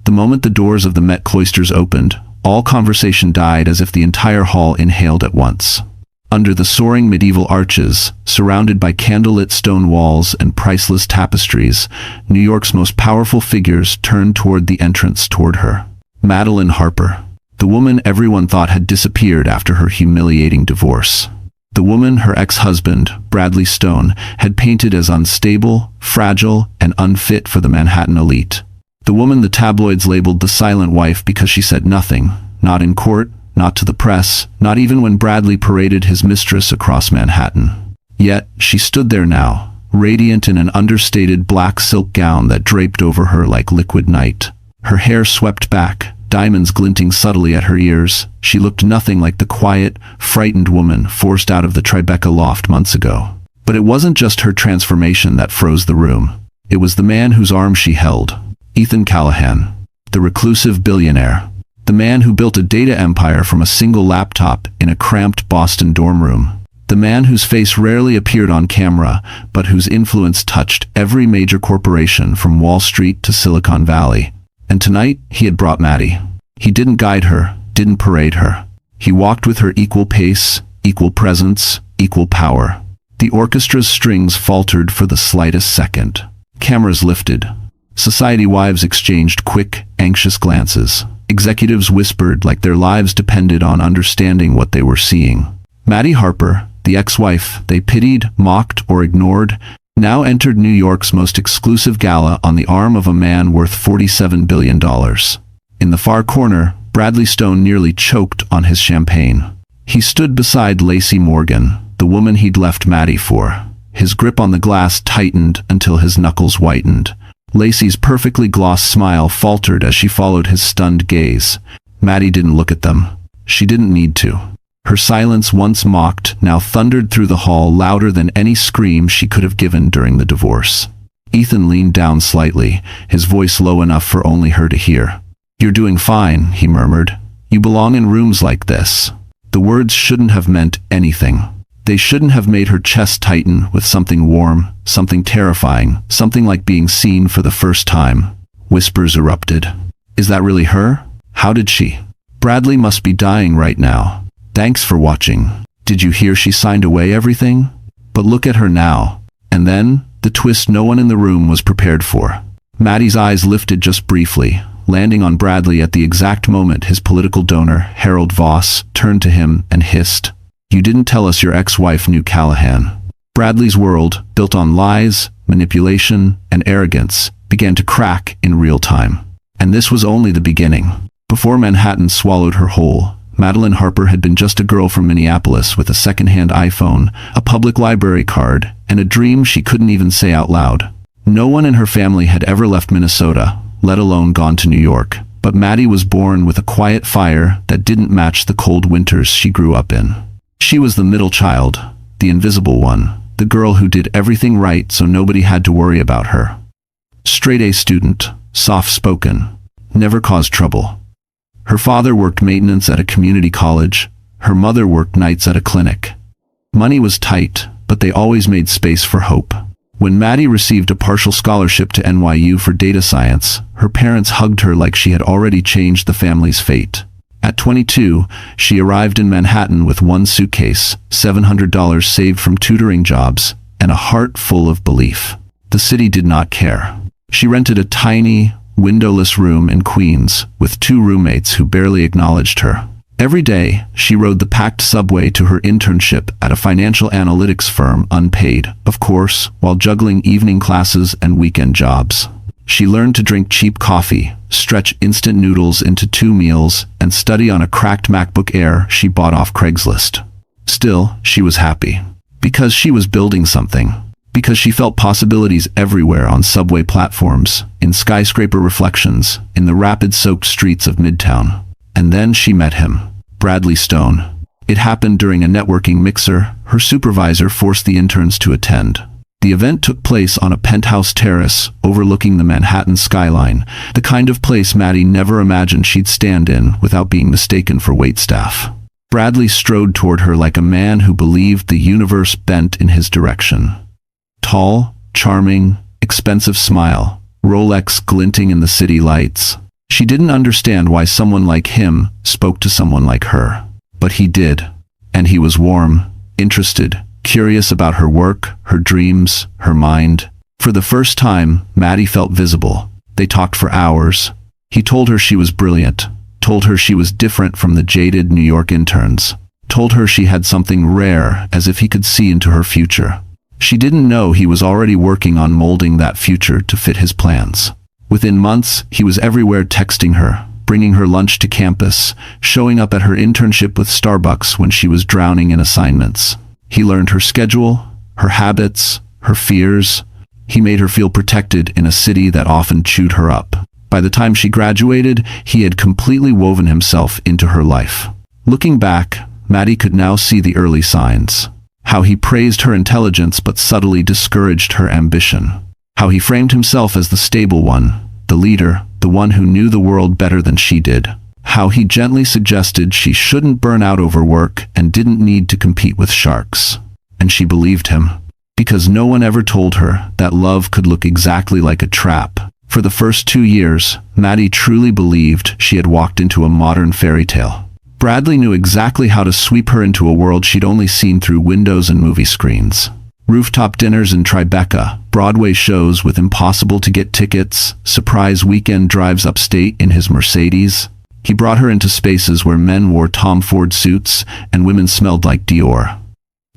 The moment the doors of the Met cloisters opened, all conversation died as if the entire hall inhaled at once. Under the soaring medieval arches, surrounded by candlelit stone walls and priceless tapestries, New York's most powerful figures turned toward the entrance toward her. Madeline Harper, the woman everyone thought had disappeared after her humiliating divorce. The woman her ex-husband, Bradley Stone, had painted as unstable, fragile, and unfit for the Manhattan elite. The woman the tabloids labeled the silent wife because she said nothing, not in court, not to the press, not even when Bradley paraded his mistress across Manhattan. Yet, she stood there now, radiant in an understated black silk gown that draped over her like liquid night. Her hair swept back, diamonds glinting subtly at her ears. She looked nothing like the quiet, frightened woman forced out of the Tribeca loft months ago. But it wasn't just her transformation that froze the room. It was the man whose arm she held, Ethan Callahan, the reclusive billionaire. The man who built a data empire from a single laptop in a cramped Boston dorm room. The man whose face rarely appeared on camera, but whose influence touched every major corporation from Wall Street to Silicon Valley. And tonight, he had brought Maddie. He didn't guide her, didn't parade her. He walked with her equal pace, equal presence, equal power. The orchestra's strings faltered for the slightest second. Cameras lifted. Society wives exchanged quick, anxious glances. Executives whispered like their lives depended on understanding what they were seeing. Maddie Harper, the ex-wife they pitied, mocked, or ignored, now entered New York's most exclusive gala on the arm of a man worth $47 billion. In the far corner, Bradley Stone nearly choked on his champagne. He stood beside Lacey Morgan, the woman he'd left Maddie for. His grip on the glass tightened until his knuckles whitened. Lacey's perfectly glossed smile faltered as she followed his stunned gaze. Maddie didn't look at them. She didn't need to. Her silence, once mocked, now thundered through the hall louder than any scream she could have given during the divorce. Ethan leaned down slightly, his voice low enough for only her to hear. "You're doing fine," he murmured. "You belong in rooms like this." The words shouldn't have meant anything. They shouldn't have made her chest tighten with something warm, something terrifying, something like being seen for the first time. Whispers erupted. "Is that really her? How did she? Bradley must be dying right now. Thanks for watching. Did you hear she signed away everything? But look at her now." And then, the twist no one in the room was prepared for. Maddie's eyes lifted just briefly, landing on Bradley at the exact moment his political donor, Harold Voss, turned to him and hissed, "You didn't tell us your ex-wife knew Callahan." Bradley's world, built on lies, manipulation, and arrogance, began to crack in real time. And this was only the beginning. Before Manhattan swallowed her whole, Madeline Harper had been just a girl from Minneapolis with a second-hand iPhone, a public library card, and a dream she couldn't even say out loud. No one in her family had ever left Minnesota, let alone gone to New York. But Maddie was born with a quiet fire that didn't match the cold winters she grew up in. She was the middle child, the invisible one, the girl who did everything right so nobody had to worry about her. Straight-A student, soft-spoken, never caused trouble. Her father worked maintenance at a community college. Her mother worked nights at a clinic. Money was tight, but they always made space for hope. When Maddie received a partial scholarship to NYU for data science, her parents hugged her like she had already changed the family's fate. At 22, she arrived in Manhattan with one suitcase, $700 saved from tutoring jobs, and a heart full of belief. The city did not care. She rented a tiny, windowless room in Queens with 2 roommates who barely acknowledged her. Every day, she rode the packed subway to her internship at a financial analytics firm, unpaid, of course, while juggling evening classes and weekend jobs. She learned to drink cheap coffee, stretch instant noodles into 2 meals, and study on a cracked MacBook Air she bought off Craigslist. Still, she was happy. Because she was building something. Because she felt possibilities everywhere on subway platforms, in skyscraper reflections, in the rapid-soaked streets of Midtown. And then she met him, Bradley Stone. It happened during a networking mixer her supervisor forced the interns to attend. The event took place on a penthouse terrace overlooking the Manhattan skyline, the kind of place Maddie never imagined she'd stand in without being mistaken for waitstaff. Bradley strode toward her like a man who believed the universe bent in his direction. Tall, charming, expensive smile, Rolex glinting in the city lights. She didn't understand why someone like him spoke to someone like her. But he did. And he was warm, interested, curious about her work, her dreams, her mind. For the first time, Maddie felt visible. They talked for hours. He told her she was brilliant, told her she was different from the jaded New York interns, told her she had something rare, as if he could see into her future. She didn't know he was already working on molding that future to fit his plans. Within months, he was everywhere, texting her, bringing her lunch to campus, showing up at her internship with Starbucks when she was drowning in assignments. He learned her schedule, her habits, her fears. He made her feel protected in a city that often chewed her up. By the time she graduated, he had completely woven himself into her life. Looking back, Maddie could now see the early signs. How he praised her intelligence but subtly discouraged her ambition. How he framed himself as the stable one, the leader, the one who knew the world better than she did. How he gently suggested she shouldn't burn out over work and didn't need to compete with sharks. And she believed him. Because no one ever told her that love could look exactly like a trap. For the first 2 years, Maddie truly believed she had walked into a modern fairy tale. Bradley knew exactly how to sweep her into a world she'd only seen through windows and movie screens. Rooftop dinners in Tribeca, Broadway shows with impossible-to-get tickets, surprise weekend drives upstate in his Mercedes. He brought her into spaces where men wore Tom Ford suits and women smelled like Dior.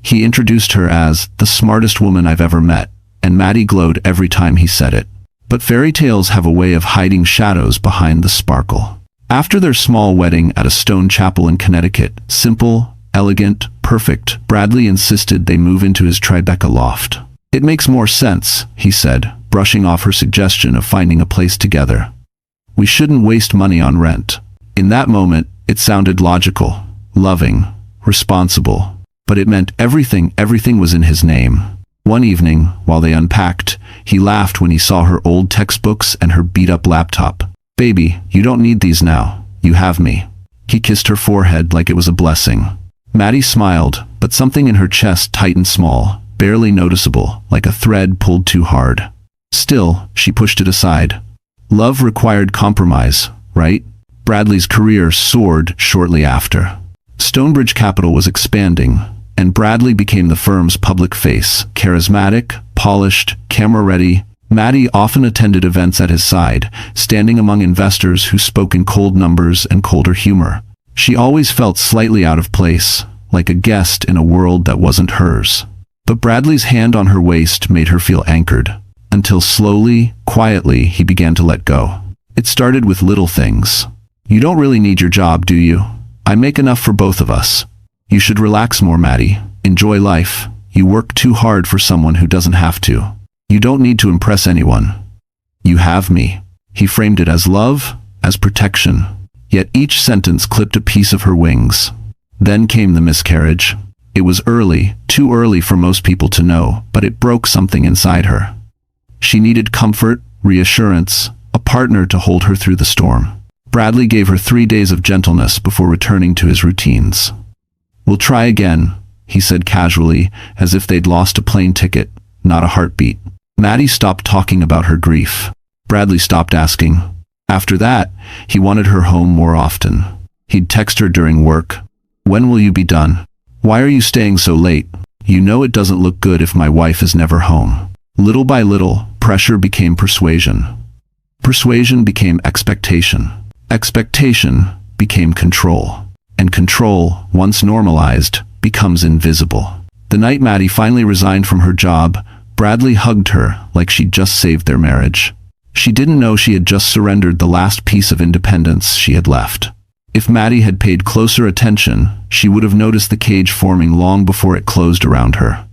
He introduced her as the smartest woman I've ever met, and Maddie glowed every time he said it. But fairy tales have a way of hiding shadows behind the sparkle. After their small wedding at a stone chapel in Connecticut, simple, elegant, perfect, Bradley insisted they move into his Tribeca loft. It makes more sense, he said, brushing off her suggestion of finding a place together. We shouldn't waste money on rent. In that moment, it sounded logical, loving, responsible. But it meant everything was in his name. One evening, while they unpacked, he laughed when he saw her old textbooks and her beat-up laptop. Baby, you don't need these now. You have me. He kissed her forehead like it was a blessing. Maddie smiled, but something in her chest tightened small, barely noticeable, like a thread pulled too hard. Still, she pushed it aside. Love required compromise, right? Bradley's career soared shortly after. Stonebridge Capital was expanding, and Bradley became the firm's public face, charismatic, polished, camera-ready. Maddie often attended events at his side, standing among investors who spoke in cold numbers and colder humor. She always felt slightly out of place, like a guest in a world that wasn't hers. But Bradley's hand on her waist made her feel anchored, until slowly, quietly, he began to let go. It started with little things. You don't really need your job, do you? I make enough for both of us. You should relax more, Maddie. Enjoy life. You work too hard for someone who doesn't have to. You don't need to impress anyone. You have me. He framed it as love, as protection. Yet each sentence clipped a piece of her wings. Then came the miscarriage. It was early, too early for most people to know, but it broke something inside her. She needed comfort, reassurance, a partner to hold her through the storm. Bradley gave her 3 days of gentleness before returning to his routines. We'll try again, he said casually, as if they'd lost a plane ticket, not a heartbeat. Maddie stopped talking about her grief. Bradley stopped asking. After that, he wanted her home more often. He'd text her during work. When will you be done? Why are you staying so late? You know it doesn't look good if my wife is never home. Little by little, pressure became persuasion. Persuasion became expectation. Expectation became control. And control, once normalized, becomes invisible. The night Maddie finally resigned from her job, Bradley hugged her like she'd just saved their marriage. She didn't know she had just surrendered the last piece of independence she had left. If Maddie had paid closer attention, she would have noticed the cage forming long before it closed around her.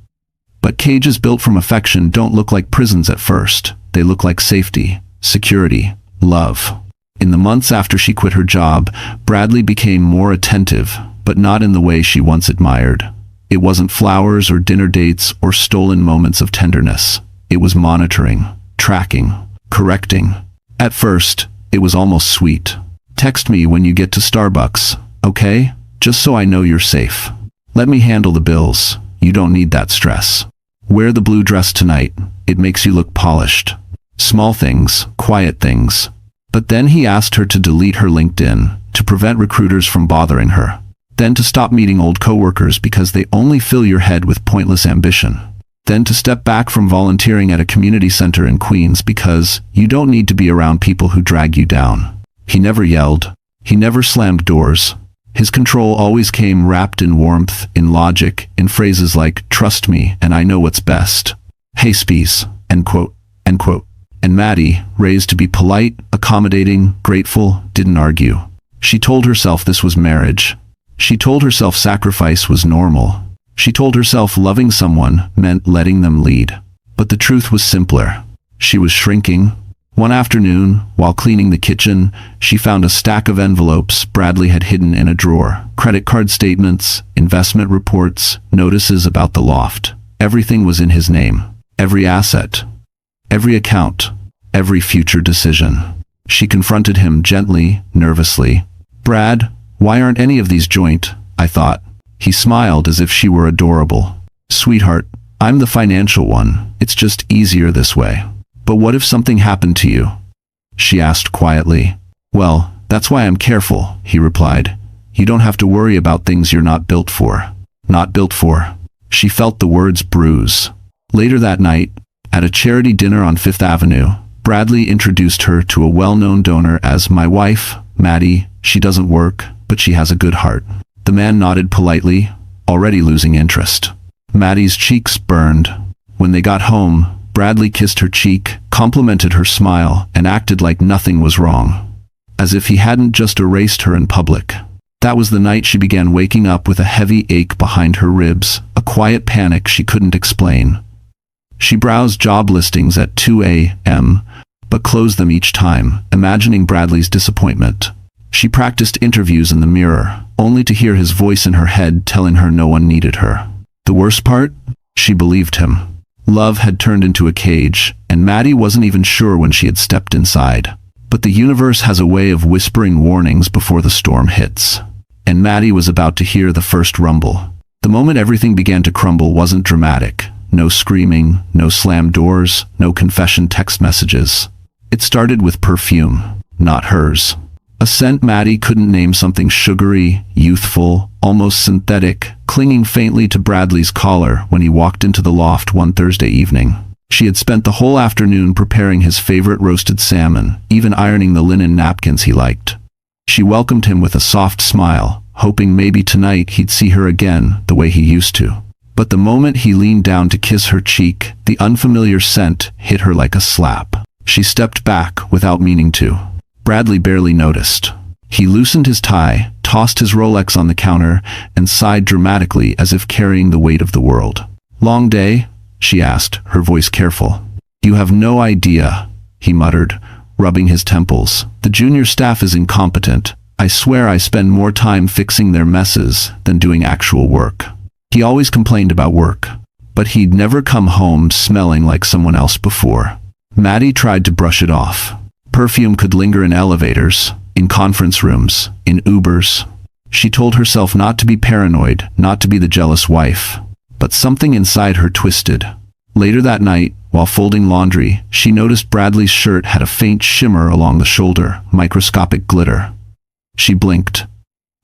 But cages built from affection don't look like prisons at first. They look like safety, security, love. In the months after she quit her job, Bradley became more attentive, but not in the way she once admired. It wasn't flowers or dinner dates or stolen moments of tenderness. It was monitoring, tracking, correcting. At first, it was almost sweet. Text me when you get to Starbucks, okay? Just so I know you're safe. Let me handle the bills. You don't need that stress. Wear the blue dress tonight. It makes you look polished. Small things, quiet things. But then he asked her to delete her LinkedIn, to prevent recruiters from bothering her. Then to stop meeting old coworkers because they only fill your head with pointless ambition. Then to step back from volunteering at a community center in Queens because you don't need to be around people who drag you down. He never yelled. He never slammed doors. His control always came wrapped in warmth, in logic, in phrases like, "Trust me, and I know what's best. Hey, Spies," end quote, end quote. And Maddie, raised to be polite, accommodating, grateful, didn't argue. She told herself this was marriage. She told herself sacrifice was normal. She told herself loving someone meant letting them lead. But the truth was simpler. She was shrinking. One afternoon, while cleaning the kitchen, she found a stack of envelopes Bradley had hidden in a drawer. Credit card statements, investment reports, notices about the loft. Everything was in his name. Every asset. Every account. Every future decision. She confronted him gently, nervously. "Brad, why aren't any of these joint?" I thought. He smiled as if she were adorable. "Sweetheart, I'm the financial one. It's just easier this way." "But what if something happened to you?" she asked quietly. "Well, that's why I'm careful," he replied. "You don't have to worry about things you're not built for." Not built for. She felt the words bruise. Later that night, at a charity dinner on Fifth Avenue, Bradley introduced her to a well-known donor as "my wife, Maddie. She doesn't work, but she has a good heart." The man nodded politely, already losing interest. Maddie's cheeks burned. When they got home, Bradley kissed her cheek, complimented her smile, and acted like nothing was wrong, as if he hadn't just erased her in public. That was the night she began waking up with a heavy ache behind her ribs, a quiet panic she couldn't explain. She browsed job listings at 2 a.m., but closed them each time, imagining Bradley's disappointment. She practiced interviews in the mirror, only to hear his voice in her head telling her no one needed her. The worst part? She believed him. Love had turned into a cage, and Maddie wasn't even sure when she had stepped inside. But the universe has a way of whispering warnings before the storm hits. And Maddie was about to hear the first rumble. The moment everything began to crumble wasn't dramatic. No screaming, no slammed doors, no confession text messages. It started with perfume, not hers. A scent Maddie couldn't name, something sugary, youthful, almost synthetic, clinging faintly to Bradley's collar when he walked into the loft one Thursday evening. She had spent the whole afternoon preparing his favorite roasted salmon, even ironing the linen napkins he liked. She welcomed him with a soft smile, hoping maybe tonight he'd see her again the way he used to. But the moment he leaned down to kiss her cheek, the unfamiliar scent hit her like a slap. She stepped back without meaning to. Bradley barely noticed. He loosened his tie, tossed his Rolex on the counter, and sighed dramatically as if carrying the weight of the world. "Long day?" she asked, her voice careful. "You have no idea," he muttered, rubbing his temples. "The junior staff is incompetent. I swear I spend more time fixing their messes than doing actual work." He always complained about work, but he'd never come home smelling like someone else before. Maddie tried to brush it off. Perfume could linger in elevators, in conference rooms, in Ubers. She told herself not to be paranoid, not to be the jealous wife. But something inside her twisted. Later that night, while folding laundry, she noticed Bradley's shirt had a faint shimmer along the shoulder, microscopic glitter. She blinked.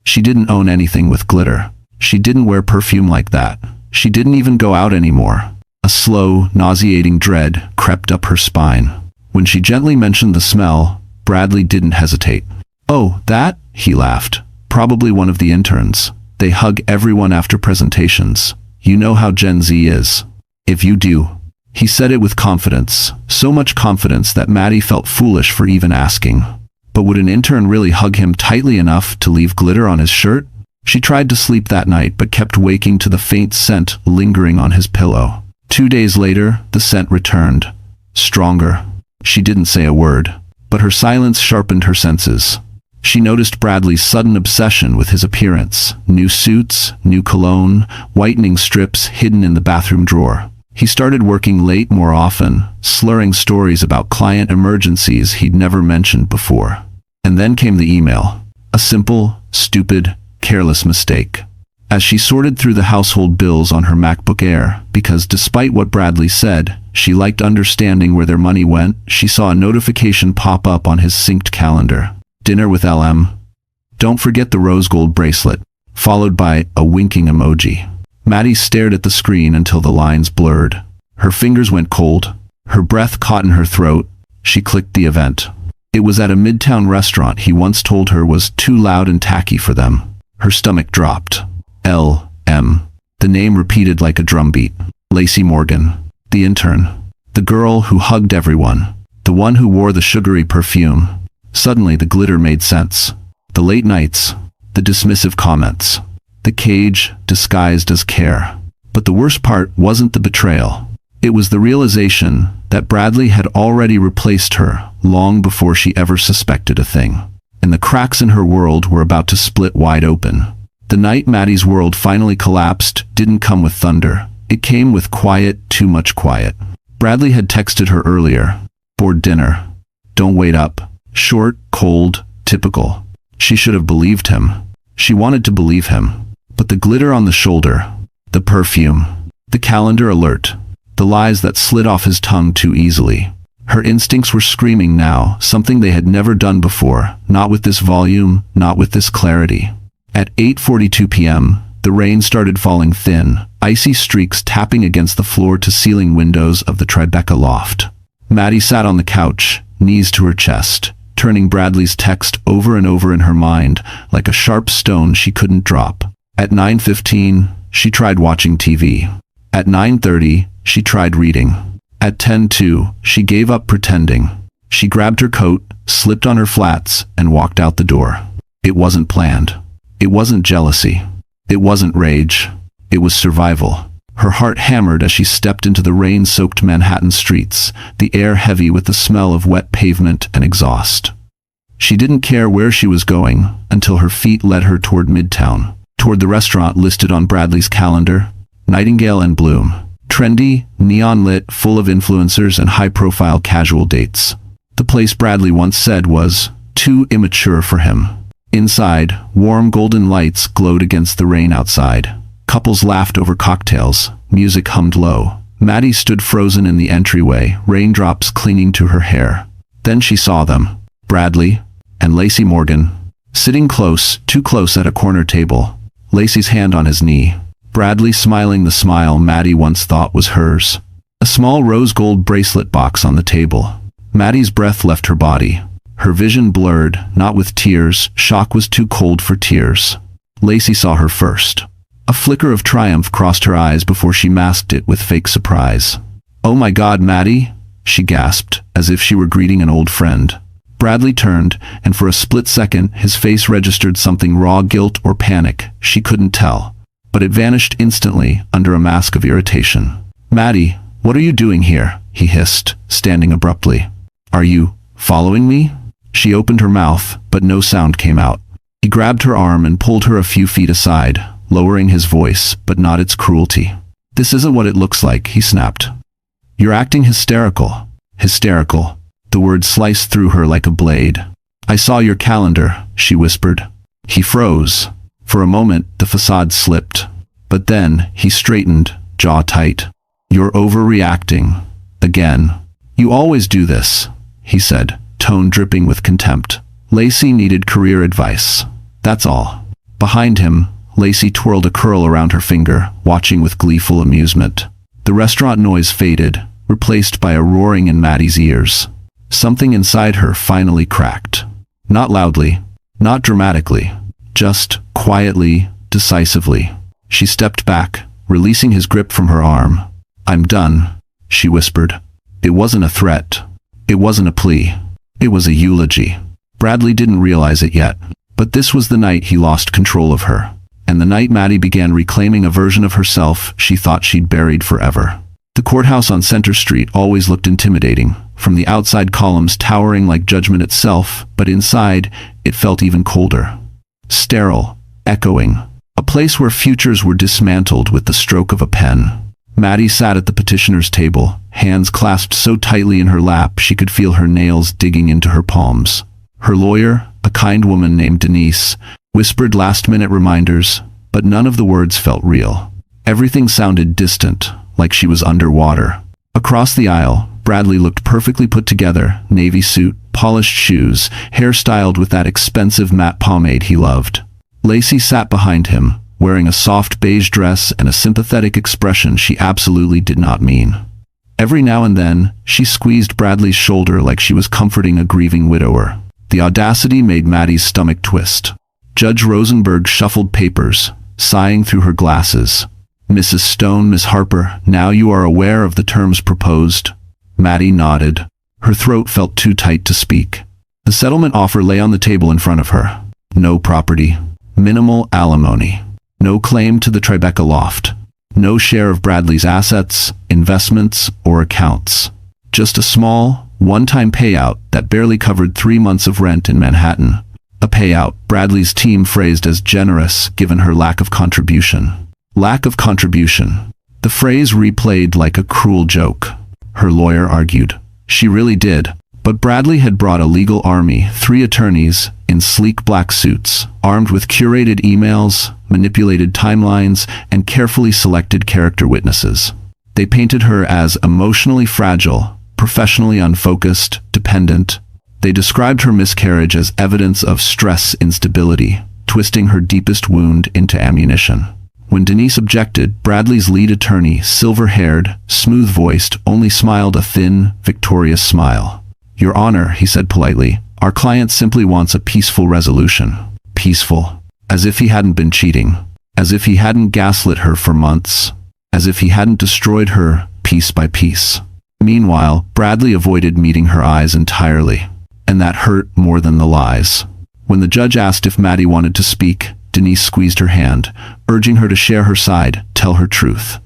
She didn't own anything with glitter. She didn't wear perfume like that. She didn't even go out anymore. A slow, nauseating dread crept up her spine. When she gently mentioned the smell, Bradley didn't hesitate. "Oh, that?" he laughed. "Probably one of the interns. They hug everyone after presentations. You know how Gen Z is. If you do." He said it with confidence, so much confidence that Maddie felt foolish for even asking. But would an intern really hug him tightly enough to leave glitter on his shirt? She tried to sleep that night but kept waking to the faint scent lingering on his pillow. 2 days later, the scent returned. Stronger. She didn't say a word, but her silence sharpened her senses. She noticed Bradley's sudden obsession with his appearance. New suits, new cologne, whitening strips hidden in the bathroom drawer. He started working late more often, slurring stories about client emergencies he'd never mentioned before. And then came the email. A simple, stupid, careless mistake. As she sorted through the household bills on her MacBook Air, because despite what Bradley said, she liked understanding where their money went, she saw a notification pop up on his synced calendar. Dinner with LM. Don't forget the rose gold bracelet, followed by a winking emoji. Maddie stared at the screen until the lines blurred. Her fingers went cold. Her breath caught in her throat. She clicked the event. It was at a midtown restaurant he once told her was too loud and tacky for them. Her stomach dropped. L.M. The name repeated like a drumbeat. Lacey Morgan. The intern. The girl who hugged everyone. The one who wore the sugary perfume. Suddenly the glitter made sense. The late nights. The dismissive comments. The cage disguised as care. But the worst part wasn't the betrayal. It was the realization that Bradley had already replaced her long before she ever suspected a thing. And the cracks in her world were about to split wide open. The night Maddie's world finally collapsed didn't come with thunder. It came with quiet, too much quiet. Bradley had texted her earlier. Bored dinner. Don't wait up. Short, cold, typical. She should have believed him. She wanted to believe him. But the glitter on the shoulder, the perfume, the calendar alert, the lies that slid off his tongue too easily. Her instincts were screaming now, something they had never done before, not with this volume, not with this clarity. At 8:42 p.m., the rain started falling thin, icy streaks tapping against the floor-to-ceiling windows of the Tribeca loft. Maddie sat on the couch, knees to her chest, turning Bradley's text over and over in her mind, like a sharp stone she couldn't drop. At 9:15, she tried watching TV. At 9:30, she tried reading. At 10:02, she gave up pretending. She grabbed her coat, slipped on her flats, and walked out the door. It wasn't planned. It wasn't jealousy. It wasn't rage. It was survival. Her heart hammered as she stepped into the rain-soaked Manhattan streets, the air heavy with the smell of wet pavement and exhaust. She didn't care where she was going until her feet led her toward Midtown, toward the restaurant listed on Bradley's calendar, Nightingale and Bloom. Trendy, neon-lit, full of influencers and high-profile casual dates. The place Bradley once said was too immature for him. Inside, warm golden lights glowed against the rain outside. Couples laughed over cocktails. Music hummed low. Maddie stood frozen in the entryway, raindrops clinging to her hair. Then she saw them. Bradley and Lacey Morgan, sitting close, too close at a corner table. Lacey's hand on his knee. Bradley smiling the smile Maddie once thought was hers. A small rose gold bracelet box on the table. Maddie's breath left her body. Her vision blurred, not with tears. Shock was too cold for tears. Lacey saw her first. A flicker of triumph crossed her eyes before she masked it with fake surprise. "Oh my God, Maddie," she gasped, as if she were greeting an old friend. Bradley turned, and for a split second, his face registered something raw guilt or panic. She couldn't tell. But it vanished instantly under a mask of irritation. "Maddie, what are you doing here?" he hissed, standing abruptly. "Are you following me?" She opened her mouth, but no sound came out. He grabbed her arm and pulled her a few feet aside, lowering his voice, but not its cruelty. "This isn't what it looks like," he snapped. "You're acting hysterical." Hysterical. The word sliced through her like a blade. "I saw your calendar," she whispered. He froze. For a moment, the facade slipped. But then, he straightened, jaw tight. "You're overreacting. Again. You always do this," he said, tone dripping with contempt. Lacey needed career advice. That's all. Behind him, Lacey twirled a curl around her finger, watching with gleeful amusement. The restaurant noise faded, replaced by a roaring in Maddie's ears. Something inside her finally cracked. Not loudly, not dramatically. Just quietly, decisively. She stepped back, releasing his grip from her arm. "I'm done," she whispered. It wasn't a threat. It wasn't a plea. It was a eulogy. Bradley didn't realize it yet, but this was the night he lost control of her, and the night Maddie began reclaiming a version of herself she thought she'd buried forever. The courthouse on Center Street always looked intimidating, from the outside columns towering like judgment itself, but inside, it felt even colder. Sterile, echoing, a place where futures were dismantled with the stroke of a pen. Maddie sat at the petitioner's table, hands clasped so tightly in her lap she could feel her nails digging into her palms. Her lawyer, a kind woman named Denise, whispered last-minute reminders, but none of the words felt real. Everything sounded distant, like she was underwater. Across the aisle, Bradley looked perfectly put together, navy suit, polished shoes, hair styled with that expensive matte pomade he loved. Lacey sat behind him, wearing a soft beige dress and a sympathetic expression she absolutely did not mean. Every now and then, she squeezed Bradley's shoulder like she was comforting a grieving widower. The audacity made Maddie's stomach twist. Judge Rosenberg shuffled papers, sighing through her glasses. "Mrs. Stone, Miss Harper, now you are aware of the terms proposed." Maddie nodded. Her throat felt too tight to speak. The settlement offer lay on the table in front of her. No property. Minimal alimony. No claim to the Tribeca loft. No share of Bradley's assets, investments, or accounts. Just a small, one-time payout that barely covered 3 months of rent in Manhattan. A payout Bradley's team phrased as generous given her lack of contribution. Lack of contribution. The phrase replayed like a cruel joke. Her lawyer argued. She really did. But Bradley had brought a legal army, 3 attorneys, in sleek black suits, armed with curated emails, manipulated timelines, and carefully selected character witnesses. They painted her as emotionally fragile, professionally unfocused, dependent. They described her miscarriage as evidence of stress instability, twisting her deepest wound into ammunition. When Denise objected, Bradley's lead attorney, silver-haired, smooth-voiced, only smiled a thin, victorious smile. "Your Honor," he said politely, "our client simply wants a peaceful resolution." Peaceful. As if he hadn't been cheating. As if he hadn't gaslit her for months. As if he hadn't destroyed her, piece by piece. Meanwhile, Bradley avoided meeting her eyes entirely. And that hurt more than the lies. When the judge asked if Maddie wanted to speak, Denise squeezed her hand, urging her to share her side, tell her truth.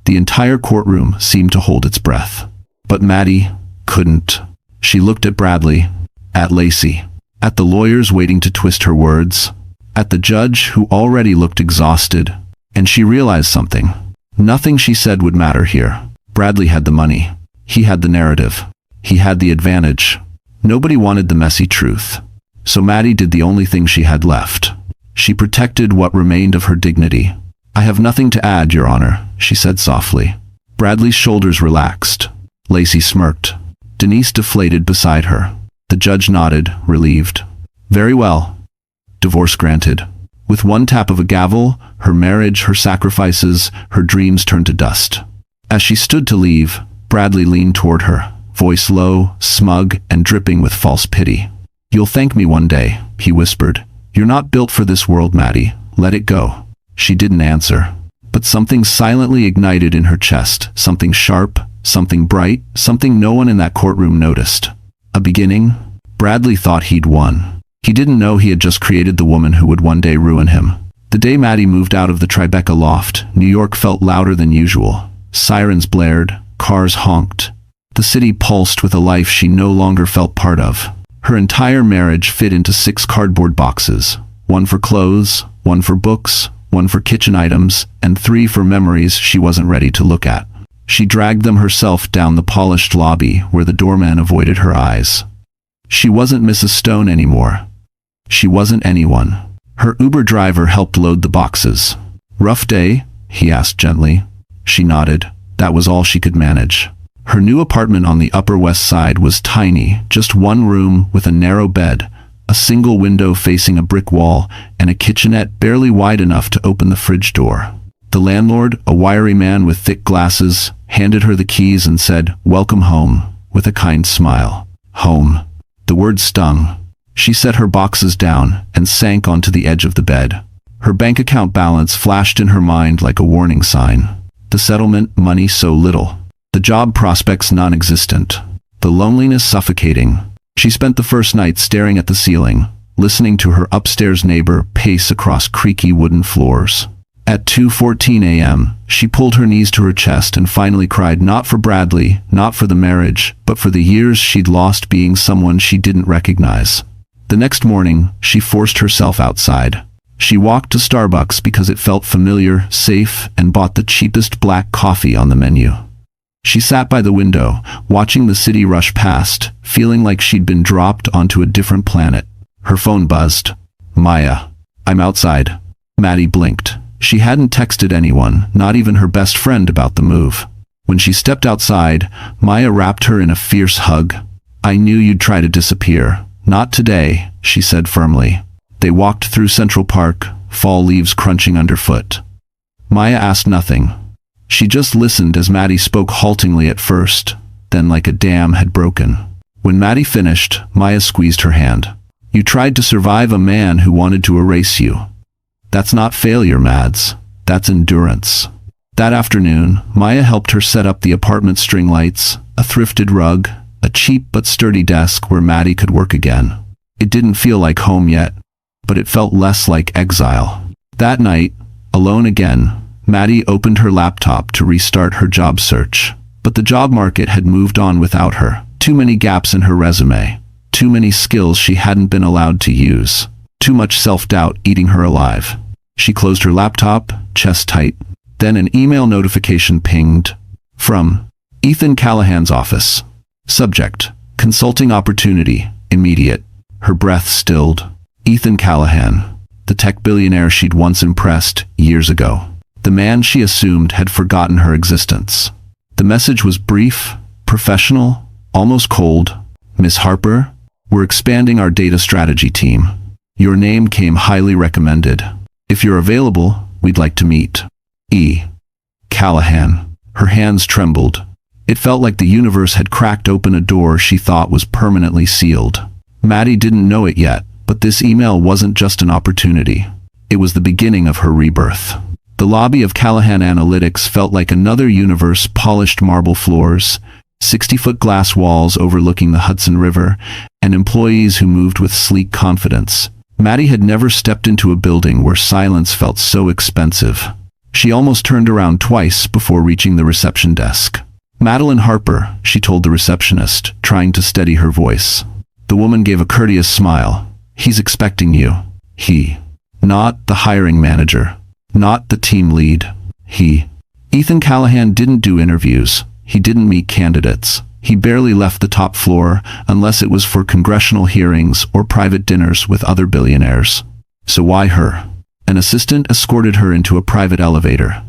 The entire courtroom seemed to hold its breath. But Maddie couldn't. She looked at Bradley, at Lacey, at the lawyers waiting to twist her words, at the judge who already looked exhausted, and she realized something. Nothing she said would matter here. Bradley had the money. He had the narrative. He had the advantage. Nobody wanted the messy truth. So Maddie did the only thing she had left. She protected what remained of her dignity. "I have nothing to add, Your Honor," she said softly. Bradley's shoulders relaxed. Lacey smirked. Denise deflated beside her. The judge nodded, relieved. "Very well. Divorce granted." With one tap of a gavel, her marriage, her sacrifices, her dreams turned to dust. As she stood to leave, Bradley leaned toward her, voice low, smug, and dripping with false pity. "You'll thank me one day," he whispered. "You're not built for this world, Maddie. Let it go." She didn't answer. But something silently ignited in her chest, something sharp, something bright, something no one in that courtroom noticed. A beginning? Bradley thought he'd won. He didn't know he had just created the woman who would one day ruin him. The day Maddie moved out of the Tribeca loft, New York felt louder than usual. Sirens blared, cars honked. The city pulsed with a life she no longer felt part of. Her entire marriage fit into 6 cardboard boxes. 1 for clothes, 1 for books, 1 for kitchen items, and 3 for memories she wasn't ready to look at. She dragged them herself down the polished lobby where the doorman avoided her eyes. She wasn't Mrs. Stone anymore. She wasn't anyone. Her Uber driver helped load the boxes. "Rough day?" he asked gently. She nodded. That was all she could manage. Her new apartment on the Upper West Side was tiny, just 1 room with a narrow bed, a single window facing a brick wall, and a kitchenette barely wide enough to open the fridge door. The landlord, a wiry man with thick glasses, handed her the keys and said, "Welcome home," with a kind smile. Home. The word stung. She set her boxes down and sank onto the edge of the bed. Her bank account balance flashed in her mind like a warning sign. The settlement, money so little. The job prospects non-existent. The loneliness suffocating. She spent the first night staring at the ceiling, listening to her upstairs neighbor pace across creaky wooden floors. At 2:14 a.m., she pulled her knees to her chest and finally cried, not for Bradley, not for the marriage, but for the years she'd lost being someone she didn't recognize. The next morning, she forced herself outside. She walked to Starbucks because it felt familiar, safe, and bought the cheapest black coffee on the menu. She sat by the window, watching the city rush past, feeling like she'd been dropped onto a different planet. Her phone buzzed. "Maya. I'm outside." Maddie blinked. She hadn't texted anyone, not even her best friend, about the move. When she stepped outside, Maya wrapped her in a fierce hug. "I knew you'd try to disappear. Not today," she said firmly. They walked through Central Park, fall leaves crunching underfoot. Maya asked nothing. She just listened as Maddie spoke haltingly at first, then like a dam had broken. When Maddie finished, Maya squeezed her hand. "You tried to survive a man who wanted to erase you. That's not failure, Mads. That's endurance." That afternoon, Maya helped her set up the apartment string lights, a thrifted rug, a cheap but sturdy desk where Maddie could work again. It didn't feel like home yet, but it felt less like exile. That night, alone again, Maddie opened her laptop to restart her job search. But the job market had moved on without her. Too many gaps in her resume. Too many skills she hadn't been allowed to use. Too much self-doubt eating her alive. She closed her laptop, chest tight. Then an email notification pinged. From Ethan Callahan's office. Subject: Consulting opportunity. Immediate. Her breath stilled. Ethan Callahan. The tech billionaire she'd once impressed years ago. The man she assumed had forgotten her existence. The message was brief, professional, almost cold. "Miss Harper, we're expanding our data strategy team. Your name came highly recommended. If you're available, we'd like to meet. E. Callahan." Her hands trembled. It felt like the universe had cracked open a door she thought was permanently sealed. Maddie didn't know it yet, but this email wasn't just an opportunity. It was the beginning of her rebirth. The lobby of Callahan Analytics felt like another universe: polished marble floors, 60-foot glass walls overlooking the Hudson River, and employees who moved with sleek confidence. Maddie had never stepped into a building where silence felt so expensive. She almost turned around twice before reaching the reception desk. "Madeline Harper," she told the receptionist, trying to steady her voice. The woman gave a courteous smile. "He's expecting you." He. Not the hiring manager. Not the team lead. He. Ethan Callahan didn't do interviews. He didn't meet candidates. He barely left the top floor unless it was for congressional hearings or private dinners with other billionaires. So why her? An assistant escorted her into a private elevator.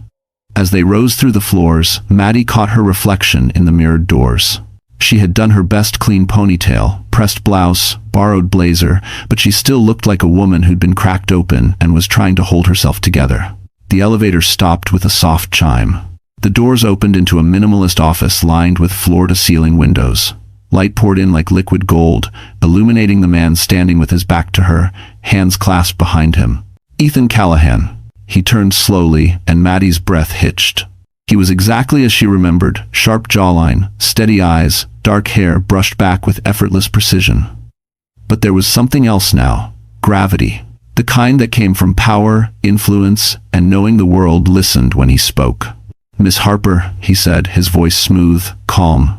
As they rose through the floors, Maddie caught her reflection in the mirrored doors. She had done her best: clean ponytail, pressed blouse, borrowed blazer, but she still looked like a woman who'd been cracked open and was trying to hold herself together. The elevator stopped with a soft chime. The doors opened into a minimalist office lined with floor-to-ceiling windows. Light poured in like liquid gold, illuminating the man standing with his back to her, hands clasped behind him. Ethan Callahan. He turned slowly, and Maddie's breath hitched. He was exactly as she remembered: sharp jawline, steady eyes, dark hair brushed back with effortless precision. But there was something else now: gravity. The kind that came from power, influence, and knowing the world listened when he spoke. "Miss Harper," he said, his voice smooth, calm.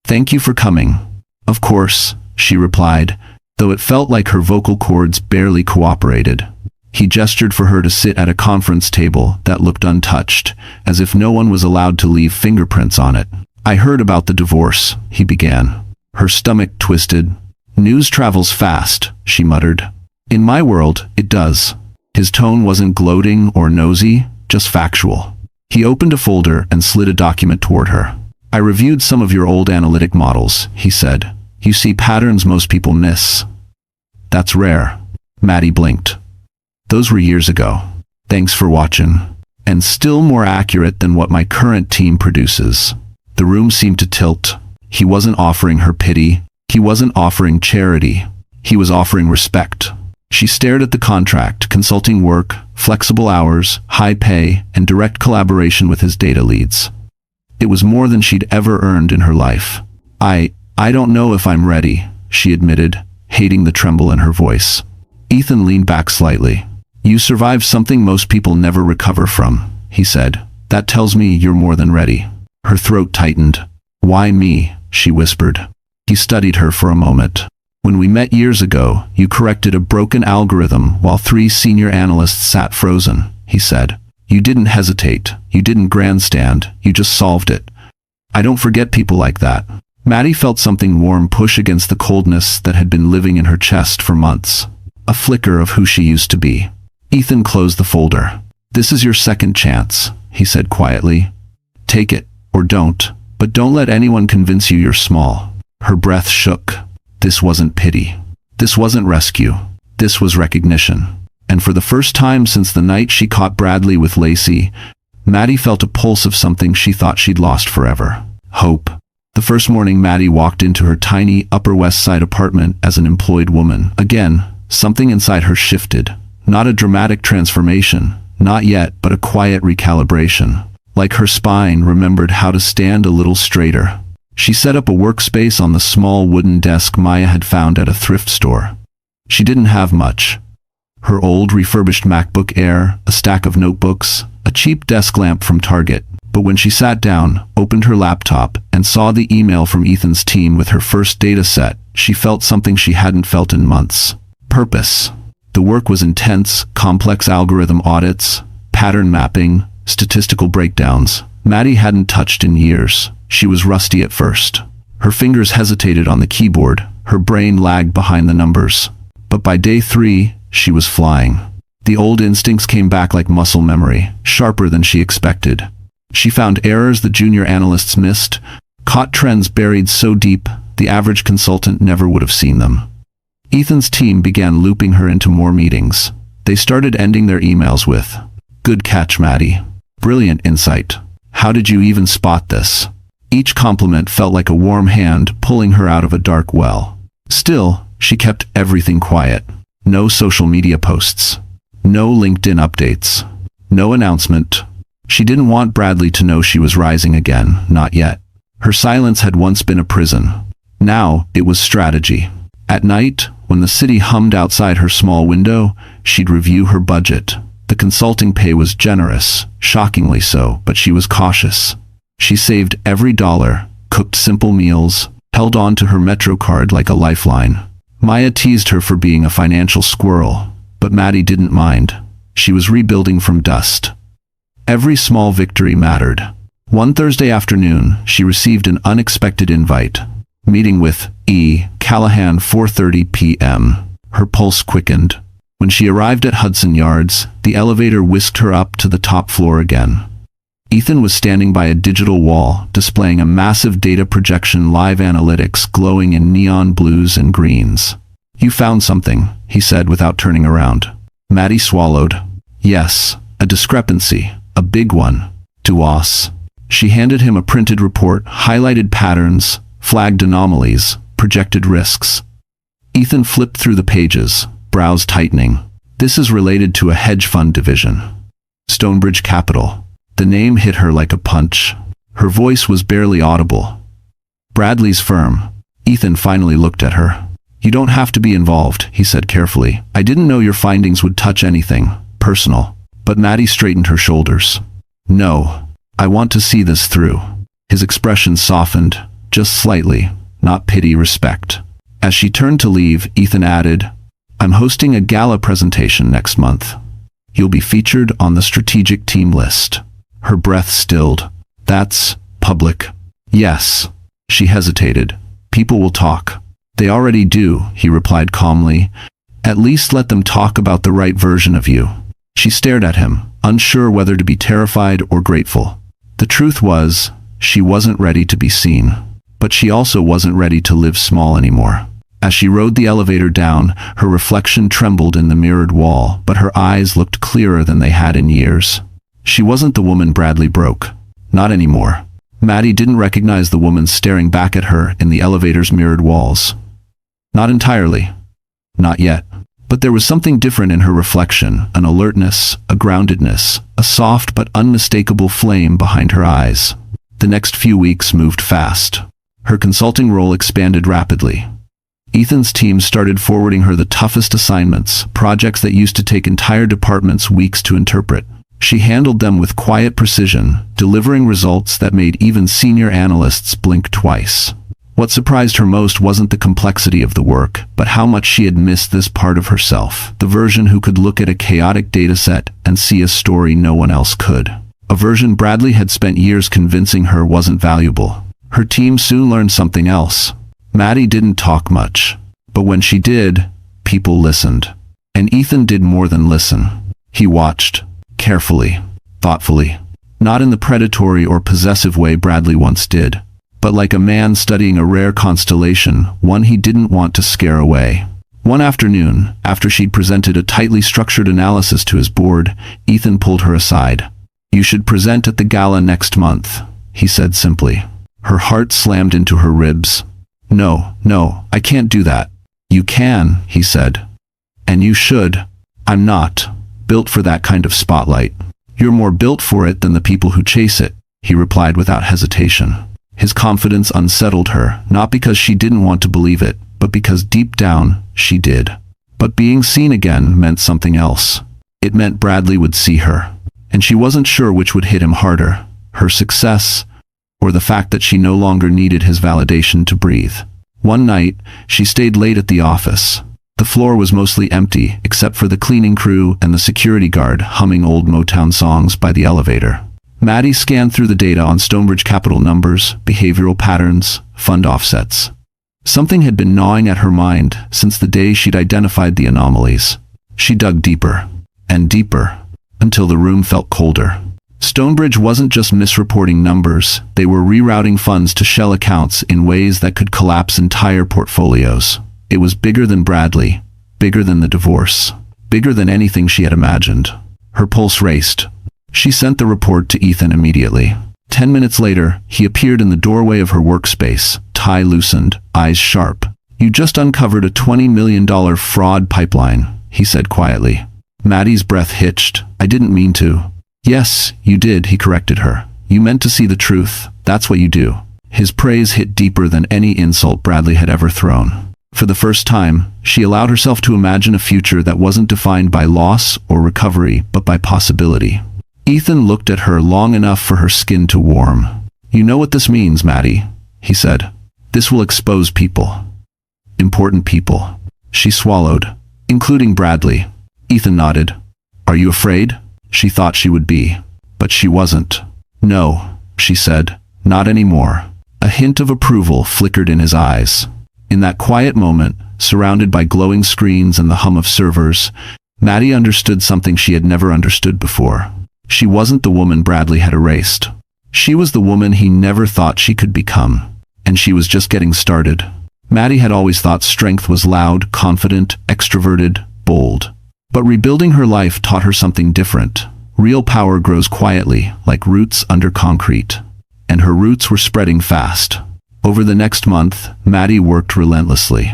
"Thank you for coming." "Of course," she replied, though it felt like her vocal cords barely cooperated. He gestured for her to sit at a conference table that looked untouched, as if no one was allowed to leave fingerprints on it. "I heard about the divorce," he began. Her stomach twisted. "News travels fast," she muttered. "In my world, it does." His tone wasn't gloating or nosy, just factual. He opened a folder and slid a document toward her. "I reviewed some of your old analytic models," he said. "You see patterns most people miss." "That's rare." Maddie blinked. "Those were years ago. Thanks for watching." "And still more accurate than what my current team produces." The room seemed to tilt. He wasn't offering her pity. He wasn't offering charity. He was offering respect. She stared at the contract: consulting work, flexible hours, high pay, and direct collaboration with his data leads. It was more than she'd ever earned in her life. I don't know if I'm ready," she admitted, hating the tremble in her voice. Ethan leaned back slightly. "You survived something most people never recover from," he said. "That tells me you're more than ready." Her throat tightened. "Why me?" she whispered. He studied her for a moment. "When we met years ago, you corrected a broken algorithm while 3 senior analysts sat frozen," he said. "You didn't hesitate. You didn't grandstand. You just solved it. I don't forget people like that." Maddie felt something warm push against the coldness that had been living in her chest for months. A flicker of who she used to be. Ethan closed the folder. "This is your second chance," he said quietly. "Take it, or don't, but don't let anyone convince you you're small." Her breath shook. This wasn't pity. This wasn't rescue. This was recognition. And for the first time since the night she caught Bradley with Lacey, Maddie felt a pulse of something she thought she'd lost forever. Hope. The first morning Maddie walked into her tiny Upper West Side apartment as an employed woman. Again, something inside her shifted. Not a dramatic transformation, not yet, but a quiet recalibration. Like her spine remembered how to stand a little straighter. She set up a workspace on the small wooden desk Maya had found at a thrift store. She didn't have much. Her old refurbished MacBook Air, a stack of notebooks, a cheap desk lamp from Target. But when she sat down, opened her laptop, and saw the email from Ethan's team with her first data set, she felt something she hadn't felt in months. Purpose. The work was intense, complex algorithm audits, pattern mapping, statistical breakdowns. Maddie hadn't touched in years. She was rusty at first. Her fingers hesitated on the keyboard, her brain lagged behind the numbers. But by day 3, she was flying. The old instincts came back like muscle memory, sharper than she expected. She found errors the junior analysts missed, caught trends buried so deep the average consultant never would have seen them. Ethan's team began looping her into more meetings. They started ending their emails with, "Good catch, Maddie. Brilliant insight. How did you even spot this?" Each compliment felt like a warm hand pulling her out of a dark well. Still, she kept everything quiet. No social media posts. No LinkedIn updates. No announcement. She didn't want Bradley to know she was rising again, not yet. Her silence had once been a prison. Now, it was strategy. At night, when the city hummed outside her small window, she'd review her budget. The consulting pay was generous, shockingly so, but she was cautious. She saved every dollar, cooked simple meals, held on to her Metro card like a lifeline. Maya teased her for being a financial squirrel, but Maddie didn't mind. She was rebuilding from dust. Every small victory mattered. One Thursday afternoon, she received an unexpected invite. Meeting with E. Callahan, 4:30 p.m. Her pulse quickened. When she arrived at Hudson Yards, the elevator whisked her up to the top floor again. Ethan was standing by a digital wall, displaying a massive data projection live analytics glowing in neon blues and greens. "You found something," he said without turning around. Maddie swallowed. "Yes, a discrepancy. A big one. Dwarfs." She handed him a printed report, highlighted patterns, flagged anomalies, projected risks. Ethan flipped through the pages, brows tightening. "This is related to a hedge fund division. Stonebridge Capital." The name hit her like a punch. Her voice was barely audible. "Bradley's firm." Ethan finally looked at her. "You don't have to be involved," he said carefully. "I didn't know your findings would touch anything personal." But Maddie straightened her shoulders. "No, I want to see this through." His expression softened, just slightly, not pity, respect. As she turned to leave, Ethan added, "I'm hosting a gala presentation next month. You'll be featured on the strategic team list." Her breath stilled. "That's public." "Yes." She hesitated. "People will talk." "They already do," he replied calmly. "At least let them talk about the right version of you." She stared at him, unsure whether to be terrified or grateful. The truth was, she wasn't ready to be seen. But she also wasn't ready to live small anymore. As she rode the elevator down, her reflection trembled in the mirrored wall, but her eyes looked clearer than they had in years. She wasn't the woman Bradley broke. Not anymore. Maddie didn't recognize the woman staring back at her in the elevator's mirrored walls. Not entirely. Not yet. But there was something different in her reflection, an alertness, a groundedness, a soft but unmistakable flame behind her eyes. The next few weeks moved fast. Her consulting role expanded rapidly. Ethan's team started forwarding her the toughest assignments, projects that used to take entire departments weeks to interpret. She handled them with quiet precision, delivering results that made even senior analysts blink twice. What surprised her most wasn't the complexity of the work, but how much she had missed this part of herself, the version who could look at a chaotic dataset and see a story no one else could. A version Bradley had spent years convincing her wasn't valuable. Her team soon learned something else. Maddie didn't talk much, but when she did, people listened. And Ethan did more than listen. He watched, carefully, thoughtfully. Not in the predatory or possessive way Bradley once did, but like a man studying a rare constellation, one he didn't want to scare away. One afternoon, after she'd presented a tightly structured analysis to his board, Ethan pulled her aside. "You should present at the gala next month," he said simply. Her heart slammed into her ribs. No, I can't do that." "You can," he said. "And you should." "I'm not built for that kind of spotlight." "You're more built for it than the people who chase it," he replied without hesitation. His confidence unsettled her, not because she didn't want to believe it, but because deep down, she did. But being seen again meant something else. It meant Bradley would see her. And she wasn't sure which would hit him harder, her success, or the fact that she no longer needed his validation to breathe. One night, she stayed late at the office. The floor was mostly empty, except for the cleaning crew and the security guard humming old Motown songs by the elevator. Maddie scanned through the data on Stonebridge Capital numbers, behavioral patterns, fund offsets. Something had been gnawing at her mind since the day she'd identified the anomalies. She dug deeper, and deeper, until the room felt colder. Stonebridge wasn't just misreporting numbers, they were rerouting funds to shell accounts in ways that could collapse entire portfolios. It was bigger than Bradley, bigger than the divorce, bigger than anything she had imagined. Her pulse raced. She sent the report to Ethan immediately. 10 minutes later, he appeared in the doorway of her workspace, tie loosened, eyes sharp. "You just uncovered a $20 million fraud pipeline," he said quietly. Maddie's breath hitched. "I didn't mean to." "Yes, you did," he corrected her. "You meant to see the truth. That's what you do." His praise hit deeper than any insult Bradley had ever thrown. For the first time, she allowed herself to imagine a future that wasn't defined by loss or recovery, but by possibility. Ethan looked at her long enough for her skin to warm. "You know what this means, Maddie," he said. "This will expose people. Important people." She swallowed, including Bradley. Ethan nodded. "Are you afraid?" She thought she would be, but she wasn't. "No," she said, "not anymore." A hint of approval flickered in his eyes. In that quiet moment, surrounded by glowing screens and the hum of servers, Maddie understood something she had never understood before. She wasn't the woman Bradley had erased. She was the woman he never thought she could become. And she was just getting started. Maddie had always thought strength was loud, confident, extroverted, bold. But rebuilding her life taught her something different. Real power grows quietly, like roots under concrete. And her roots were spreading fast. Over the next month, Maddie worked relentlessly.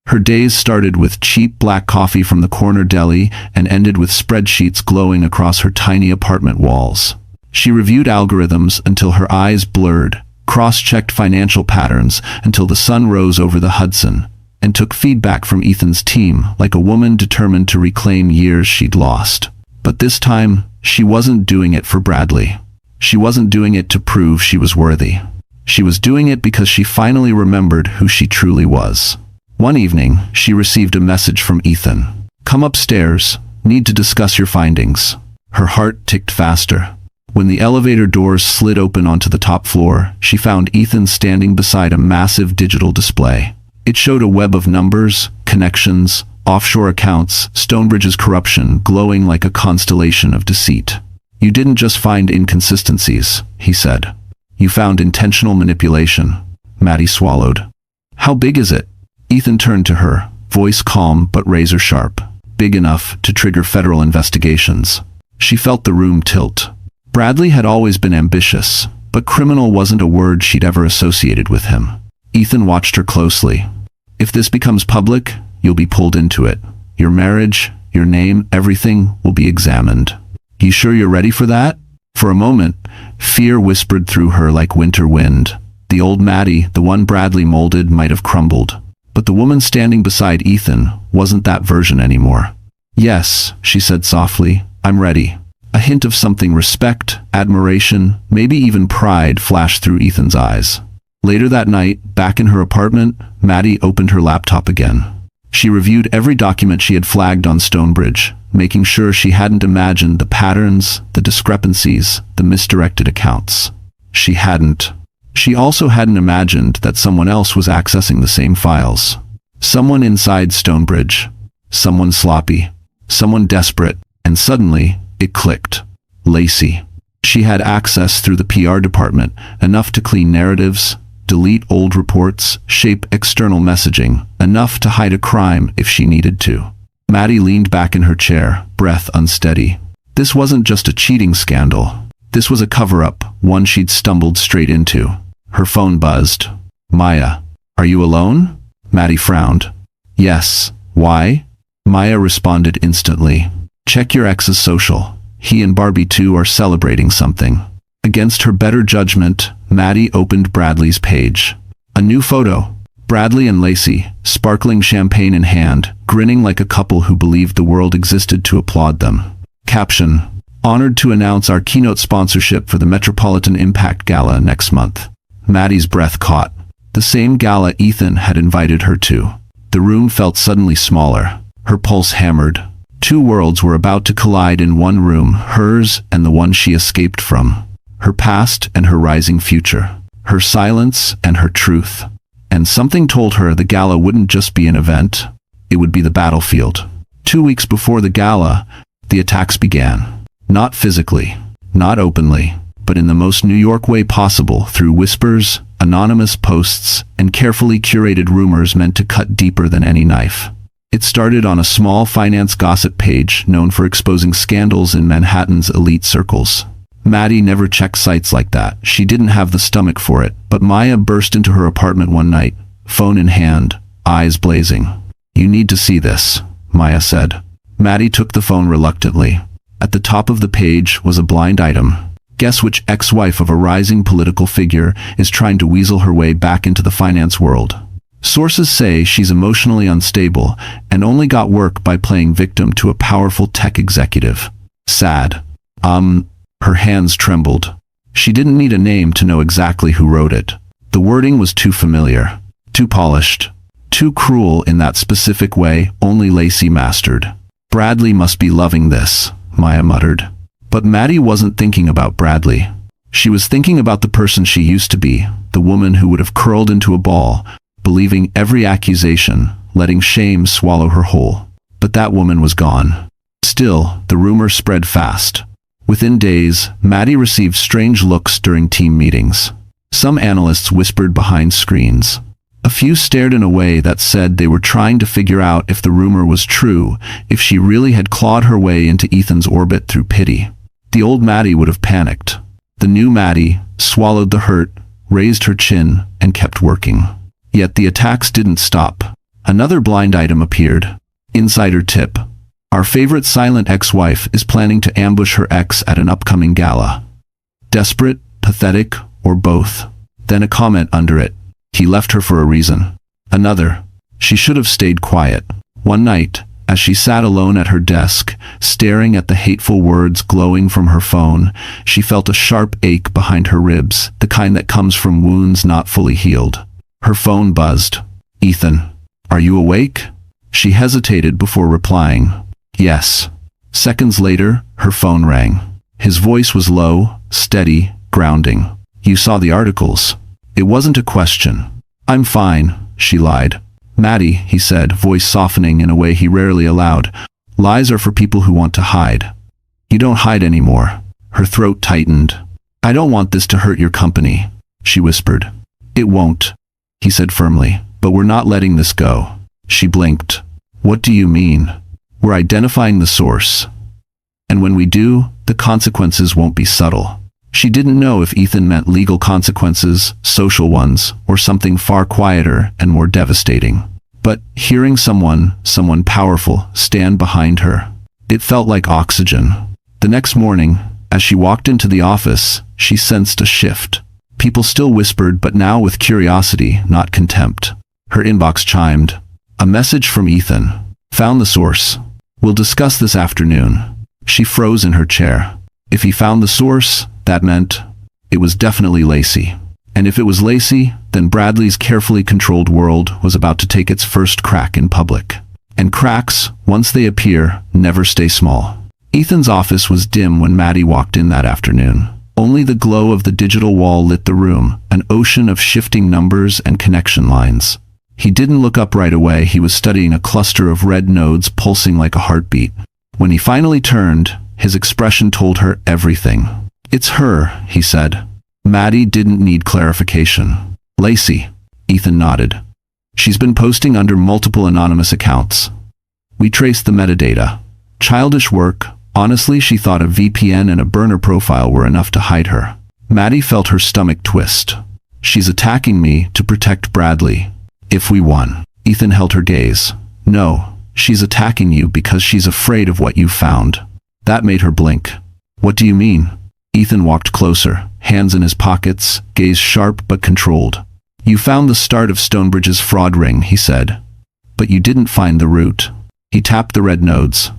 Her days started with cheap black coffee from the corner deli and ended with spreadsheets glowing across her tiny apartment walls. She reviewed algorithms until her eyes blurred, cross-checked financial patterns until the sun rose over the Hudson, and took feedback from Ethan's team like a woman determined to reclaim years she'd lost. But this time, she wasn't doing it for Bradley. She wasn't doing it to prove she was worthy. She was doing it because she finally remembered who she truly was. One evening, she received a message from Ethan. "Come upstairs. Need to discuss your findings." Her heart ticked faster. When the elevator doors slid open onto the top floor, she found Ethan standing beside a massive digital display. It showed a web of numbers, connections, offshore accounts, Stonebridge's corruption glowing like a constellation of deceit. "You didn't just find inconsistencies," he said. "You found intentional manipulation." Maddie swallowed. "How big is it?" Ethan turned to her, voice calm but razor sharp. "Big enough to trigger federal investigations." She felt the room tilt. Bradley had always been ambitious, but criminal wasn't a word she'd ever associated with him. Ethan watched her closely. "If this becomes public, you'll be pulled into it. Your marriage, your name, everything will be examined. You sure you're ready for that?" For a moment, fear whispered through her like winter wind. The old Maddie, the one Bradley molded, might have crumbled. But the woman standing beside Ethan wasn't that version anymore. "Yes," she said softly, "I'm ready." A hint of something respect, admiration, maybe even pride flashed through Ethan's eyes. Later that night, back in her apartment, Maddie opened her laptop again. She reviewed every document she had flagged on Stonebridge, making sure she hadn't imagined the patterns, the discrepancies, the misdirected accounts. She hadn't. She also hadn't imagined that someone else was accessing the same files. Someone inside Stonebridge. Someone sloppy. Someone desperate. And suddenly, it clicked. Lacey. She had access through the PR department, enough to clean narratives, delete old reports, shape external messaging, enough to hide a crime if she needed to. Maddie leaned back in her chair, breath unsteady. This wasn't just a cheating scandal. This was a cover-up, one she'd stumbled straight into. Her phone buzzed. Maya. Are you alone? Maddie frowned. Yes. Why? Maya responded instantly. Check your ex's social. He and Barbie too are celebrating something. Against her better judgment, Maddie opened Bradley's page. A new photo. Bradley and Lacey, sparkling champagne in hand, grinning like a couple who believed the world existed to applaud them. Caption. Honored to announce our keynote sponsorship for the Metropolitan Impact Gala next month. Maddie's breath caught. The same gala Ethan had invited her to. The room felt suddenly smaller. Her pulse hammered. Two worlds were about to collide in one room, hers and the one she escaped from. Her past and her rising future. Her silence and her truth. And something told her the gala wouldn't just be an event. It would be the battlefield. 2 weeks before the gala, the attacks began. Not physically, not openly, but in the most New York way possible, through whispers, anonymous posts, and carefully curated rumors meant to cut deeper than any knife. It started on a small finance gossip page known for exposing scandals in Manhattan's elite circles. Maddie never checked sites like that. She didn't have the stomach for it, but Maya burst into her apartment one night, phone in hand, eyes blazing. You need to see this, Maya said. Maddie took the phone reluctantly. At the top of the page was a blind item. Guess which ex-wife of a rising political figure is trying to weasel her way back into the finance world. Sources say she's emotionally unstable and only got work by playing victim to a powerful tech executive. Sad. Her hands trembled. She didn't need a name to know exactly who wrote it. The wording was too familiar, too polished, too cruel in that specific way only Lacey mastered. Bradley must be loving this, Maya muttered. But Maddie wasn't thinking about Bradley. She was thinking about the person she used to be, the woman who would have curled into a ball, believing every accusation, letting shame swallow her whole. But that woman was gone. Still, the rumor spread fast. Within days, Maddie received strange looks during team meetings. Some analysts whispered behind screens. A few stared in a way that said they were trying to figure out if the rumor was true, if she really had clawed her way into Ethan's orbit through pity. The old Maddie would have panicked. The new Maddie swallowed the hurt, raised her chin, and kept working. Yet the attacks didn't stop. Another blind item appeared. Insider tip. Our favorite silent ex-wife is planning to ambush her ex at an upcoming gala. Desperate, pathetic, or both. Then a comment under it. He left her for a reason. Another. She should have stayed quiet. One night, as she sat alone at her desk, staring at the hateful words glowing from her phone, she felt a sharp ache behind her ribs, the kind that comes from wounds not fully healed. Her phone buzzed. Ethan. Are you awake? She hesitated before replying. Yes. Seconds later, her phone rang. His voice was low, steady, grounding. You saw the articles. It wasn't a question. I'm fine, she lied. Maddie, he said, voice softening in a way he rarely allowed. Lies are for people who want to hide. You don't hide anymore. Her throat tightened. I don't want this to hurt your company, she whispered. It won't, he said firmly, but we're not letting this go. She blinked. What do you mean? We're identifying the source. And when we do, the consequences won't be subtle. She didn't know if Ethan meant legal consequences, social ones, or something far quieter and more devastating. But hearing someone powerful, stand behind her, it felt like oxygen. The next morning, as she walked into the office, she sensed a shift. People still whispered, but now with curiosity, not contempt. Her inbox chimed. A message from Ethan. Found the source. We'll discuss this afternoon. She froze in her chair. If he found the source, that meant it was definitely Lacey. And if it was Lacey, then Bradley's carefully controlled world was about to take its first crack in public. And cracks, once they appear, never stay small. Ethan's office was dim when Maddie walked in that afternoon. Only the glow of the digital wall lit the room, an ocean of shifting numbers and connection lines. He didn't look up right away. He was studying a cluster of red nodes pulsing like a heartbeat. When he finally turned, his expression told her everything. "It's her," he said. Maddie didn't need clarification. "Lacey," Ethan nodded. "She's been posting under multiple anonymous accounts. We traced the metadata. Childish work. Honestly, she thought a VPN and a burner profile were enough to hide her." Maddie felt her stomach twist. "She's attacking me to protect Bradley. If we won." Ethan held her gaze. "No, she's attacking you because she's afraid of what you found." That made her blink. "What do you mean?" Ethan walked closer, hands in his pockets, gaze sharp but controlled. "You found the start of Stonebridge's fraud ring," he said. "But you didn't find the root." He tapped the red nodes.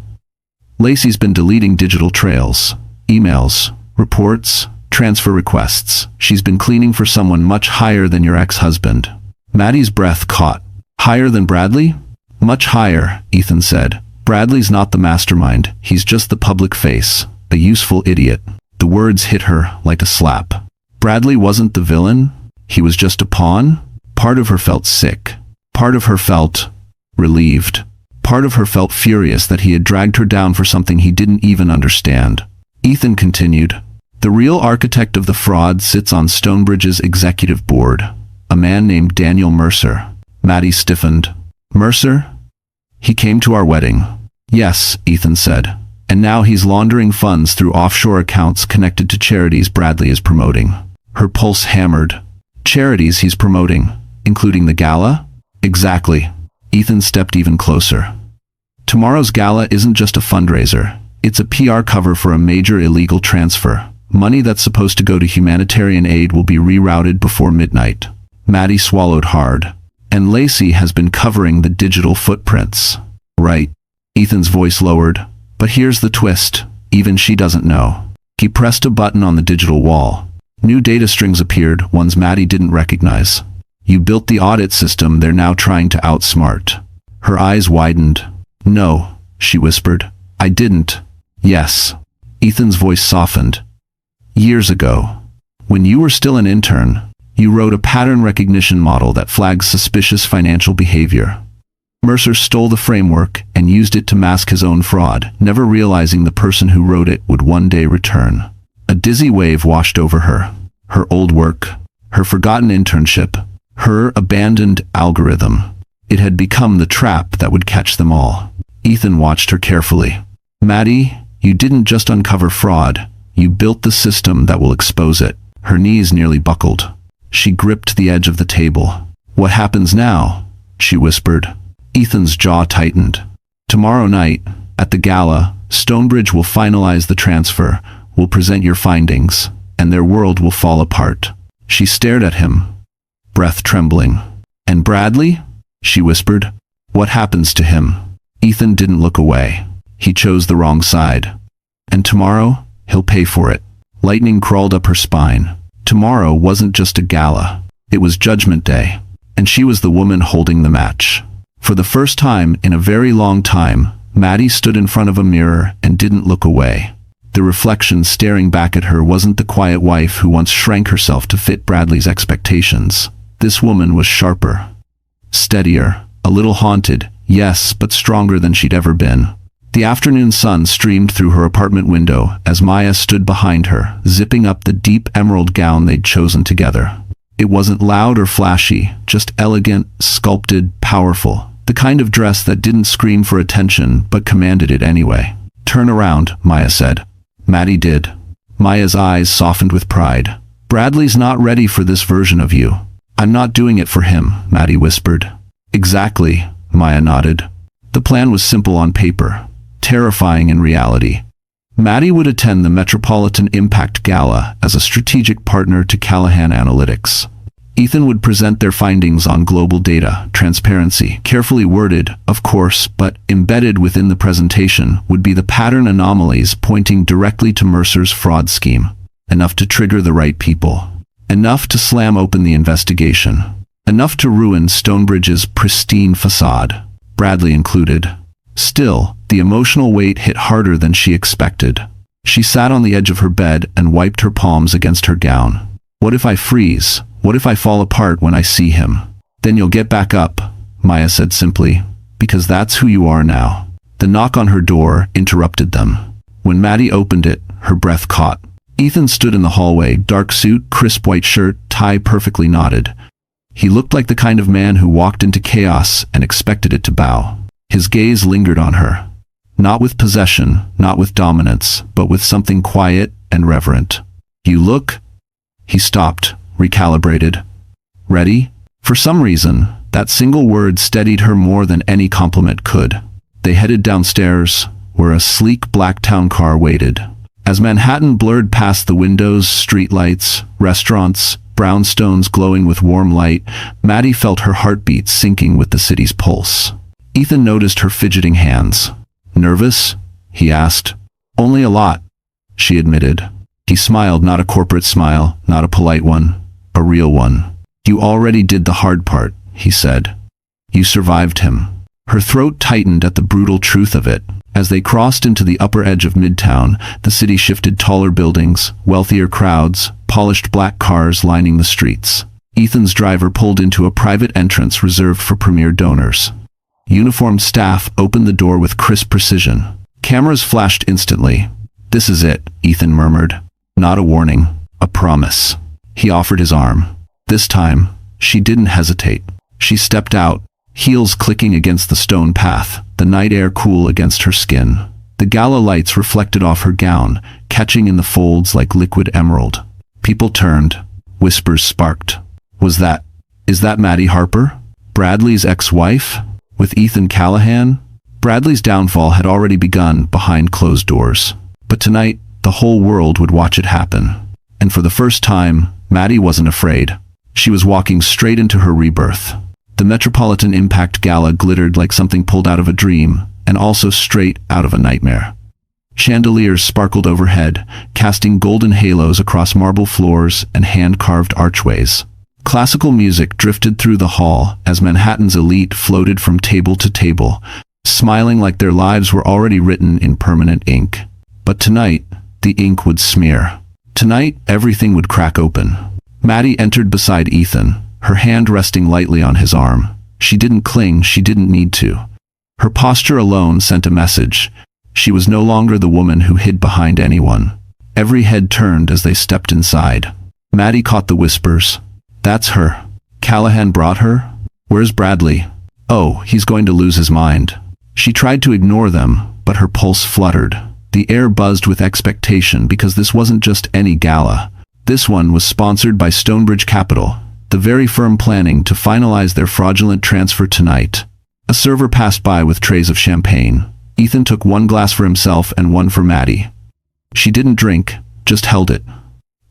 "Lacey's been deleting digital trails, emails, reports, transfer requests. She's been cleaning for someone much higher than your ex-husband." Maddie's breath caught. "Higher than Bradley?" "Much higher," Ethan said. "Bradley's not the mastermind. He's just the public face, a useful idiot." The words hit her like a slap. Bradley wasn't the villain? He was just a pawn? Part of her felt sick. Part of her felt relieved. Part of her felt furious that he had dragged her down for something he didn't even understand. Ethan continued, "The real architect of the fraud sits on Stonebridge's executive board, a man named Daniel Mercer." Maddie stiffened. "Mercer? He came to our wedding." "Yes," Ethan said. "And now he's laundering funds through offshore accounts connected to charities Bradley is promoting." Her pulse hammered. "Charities he's promoting, including the Gala?" "Exactly." Ethan stepped even closer. "Tomorrow's Gala isn't just a fundraiser. It's a PR cover for a major illegal transfer. Money that's supposed to go to humanitarian aid will be rerouted before midnight." Maddie swallowed hard. "And Lacey has been covering the digital footprints." "Right." Ethan's voice lowered. "But here's the twist. Even she doesn't know." He pressed a button on the digital wall. New data strings appeared, ones Maddie didn't recognize. "You built the audit system they're now trying to outsmart." Her eyes widened. "No," she whispered. "I didn't." "Yes." Ethan's voice softened. "Years ago, when you were still an intern, you wrote a pattern recognition model that flags suspicious financial behavior. Mercer stole the framework and used it to mask his own fraud, never realizing the person who wrote it would one day return." A dizzy wave washed over her. Her old work, her forgotten internship, her abandoned algorithm. It had become the trap that would catch them all. Ethan watched her carefully. "Maddie, you didn't just uncover fraud. You built the system that will expose it." Her knees nearly buckled. She gripped the edge of the table. "What happens now?" she whispered. Ethan's jaw tightened. "Tomorrow night, at the Gala, Stonebridge will finalize the transfer, will present your findings, and their world will fall apart." She stared at him, breath trembling. "And Bradley?" she whispered. "What happens to him?" Ethan didn't look away. He chose the wrong side. "And tomorrow, he'll pay for it." Lightning crawled up her spine. Tomorrow wasn't just a gala. It was Judgment Day, and she was the woman holding the match. For the first time in a very long time, Maddie stood in front of a mirror and didn't look away. The reflection staring back at her wasn't the quiet wife who once shrank herself to fit Bradley's expectations. This woman was sharper, steadier, a little haunted, yes, but stronger than she'd ever been. The afternoon sun streamed through her apartment window as Maya stood behind her, zipping up the deep emerald gown they'd chosen together. It wasn't loud or flashy, just elegant, sculpted, powerful. The kind of dress that didn't scream for attention but commanded it anyway. "Turn around," Maya said. Maddie did. Maya's eyes softened with pride. "Bradley's not ready for this version of you." "I'm not doing it for him," Maddie whispered. "Exactly," Maya nodded. The plan was simple on paper, terrifying in reality. Maddie would attend the Metropolitan Impact Gala as a strategic partner to Callahan Analytics. Ethan would present their findings on global data, transparency, carefully worded, of course, but embedded within the presentation would be the pattern anomalies pointing directly to Mercer's fraud scheme. Enough to trigger the right people. Enough to slam open the investigation. Enough to ruin Stonebridge's pristine facade, Bradley included. Still, the emotional weight hit harder than she expected. She sat on the edge of her bed and wiped her palms against her gown. "What if I freeze? What if I fall apart when I see him?" "Then you'll get back up," Maya said simply, "because that's who you are now." The knock on her door interrupted them. When Maddie opened it, her breath caught. Ethan stood in the hallway, dark suit, crisp white shirt, tie perfectly knotted. He looked like the kind of man who walked into chaos and expected it to bow. His gaze lingered on her. Not with possession, not with dominance, but with something quiet and reverent. "You look—" He stopped, recalibrated. "Ready?" For some reason, that single word steadied her more than any compliment could. They headed downstairs, where a sleek black town car waited. As Manhattan blurred past the windows, streetlights, restaurants, brownstones glowing with warm light, Maddie felt her heartbeat sinking with the city's pulse. Ethan noticed her fidgeting hands. "Nervous?" he asked. "Only a lot," she admitted. He smiled, not a corporate smile, not a polite one, a real one. "You already did the hard part," he said. "You survived him." Her throat tightened at the brutal truth of it. As they crossed into the upper edge of Midtown, the city shifted, taller buildings, wealthier crowds, polished black cars lining the streets. Ethan's driver pulled into a private entrance reserved for premier donors. Uniformed staff opened the door with crisp precision. Cameras flashed instantly. "This is it," Ethan murmured. Not a warning, a promise. He offered his arm. This time, she didn't hesitate. She stepped out, heels clicking against the stone path, the night air cool against her skin. The Gala lights reflected off her gown, catching in the folds like liquid emerald. People turned. Whispers sparked. Is that Maddie Harper? Bradley's ex-wife? With Ethan Callahan? Bradley's downfall had already begun behind closed doors. But tonight, the whole world would watch it happen. And for the first time, Maddie wasn't afraid. She was walking straight into her rebirth. The Metropolitan Impact Gala glittered like something pulled out of a dream, and also straight out of a nightmare. Chandeliers sparkled overhead, casting golden halos across marble floors and hand-carved archways. Classical music drifted through the hall as Manhattan's elite floated from table to table, smiling like their lives were already written in permanent ink. But tonight, the ink would smear. Tonight, everything would crack open. Maddie entered beside Ethan, her hand resting lightly on his arm. She didn't cling, she didn't need to. Her posture alone sent a message. She was no longer the woman who hid behind anyone. Every head turned as they stepped inside. Maddie caught the whispers. "That's her. Callahan brought her? Where's Bradley? Oh, he's going to lose his mind." She tried to ignore them, but her pulse fluttered. The air buzzed with expectation because this wasn't just any gala. This one was sponsored by Stonebridge Capital, the very firm planning to finalize their fraudulent transfer tonight. A server passed by with trays of champagne. Ethan took one glass for himself and one for Maddie. She didn't drink, just held it,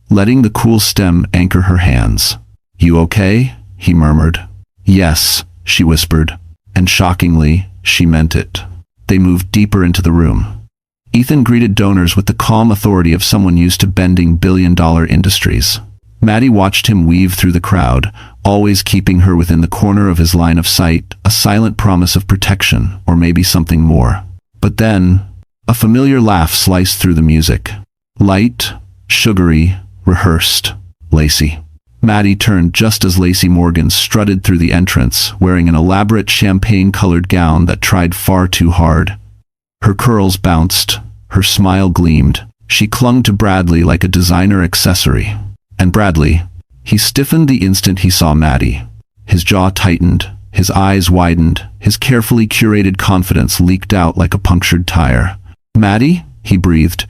letting the cool stem anchor her hands. "You okay?" he murmured. "Yes," she whispered, and shockingly, she meant it. They moved deeper into the room. Ethan greeted donors with the calm authority of someone used to bending billion-dollar industries. Maddie watched him weave through the crowd, always keeping her within the corner of his line of sight, a silent promise of protection, or maybe something more. But then, a familiar laugh sliced through the music. Light, sugary, rehearsed. Lacey. Maddie turned just as Lacey Morgan strutted through the entrance, wearing an elaborate champagne-colored gown that tried far too hard. Her curls bounced, her smile gleamed. She clung to Bradley like a designer accessory. And Bradley, he stiffened the instant he saw Maddie. His jaw tightened, his eyes widened, his carefully curated confidence leaked out like a punctured tire. "Maddie?" he breathed,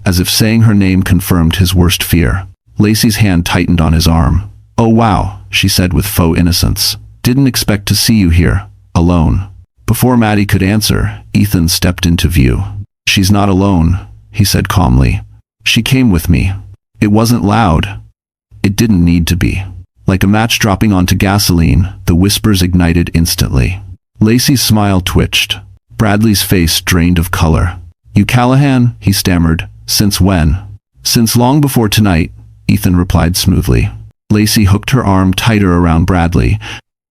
as if saying her name confirmed his worst fear. Lacey's hand tightened on his arm. "Oh wow," she said with faux innocence. "Didn't expect to see you here, alone." Before Maddie could answer, Ethan stepped into view. "She's not alone," he said calmly. "She came with me." It wasn't loud. It didn't need to be. Like a match dropping onto gasoline, the whispers ignited instantly. Lacey's smile twitched. Bradley's face drained of color. "You Callahan?" he stammered. "Since when?" "Since long before tonight," Ethan replied smoothly. Lacey hooked her arm tighter around Bradley,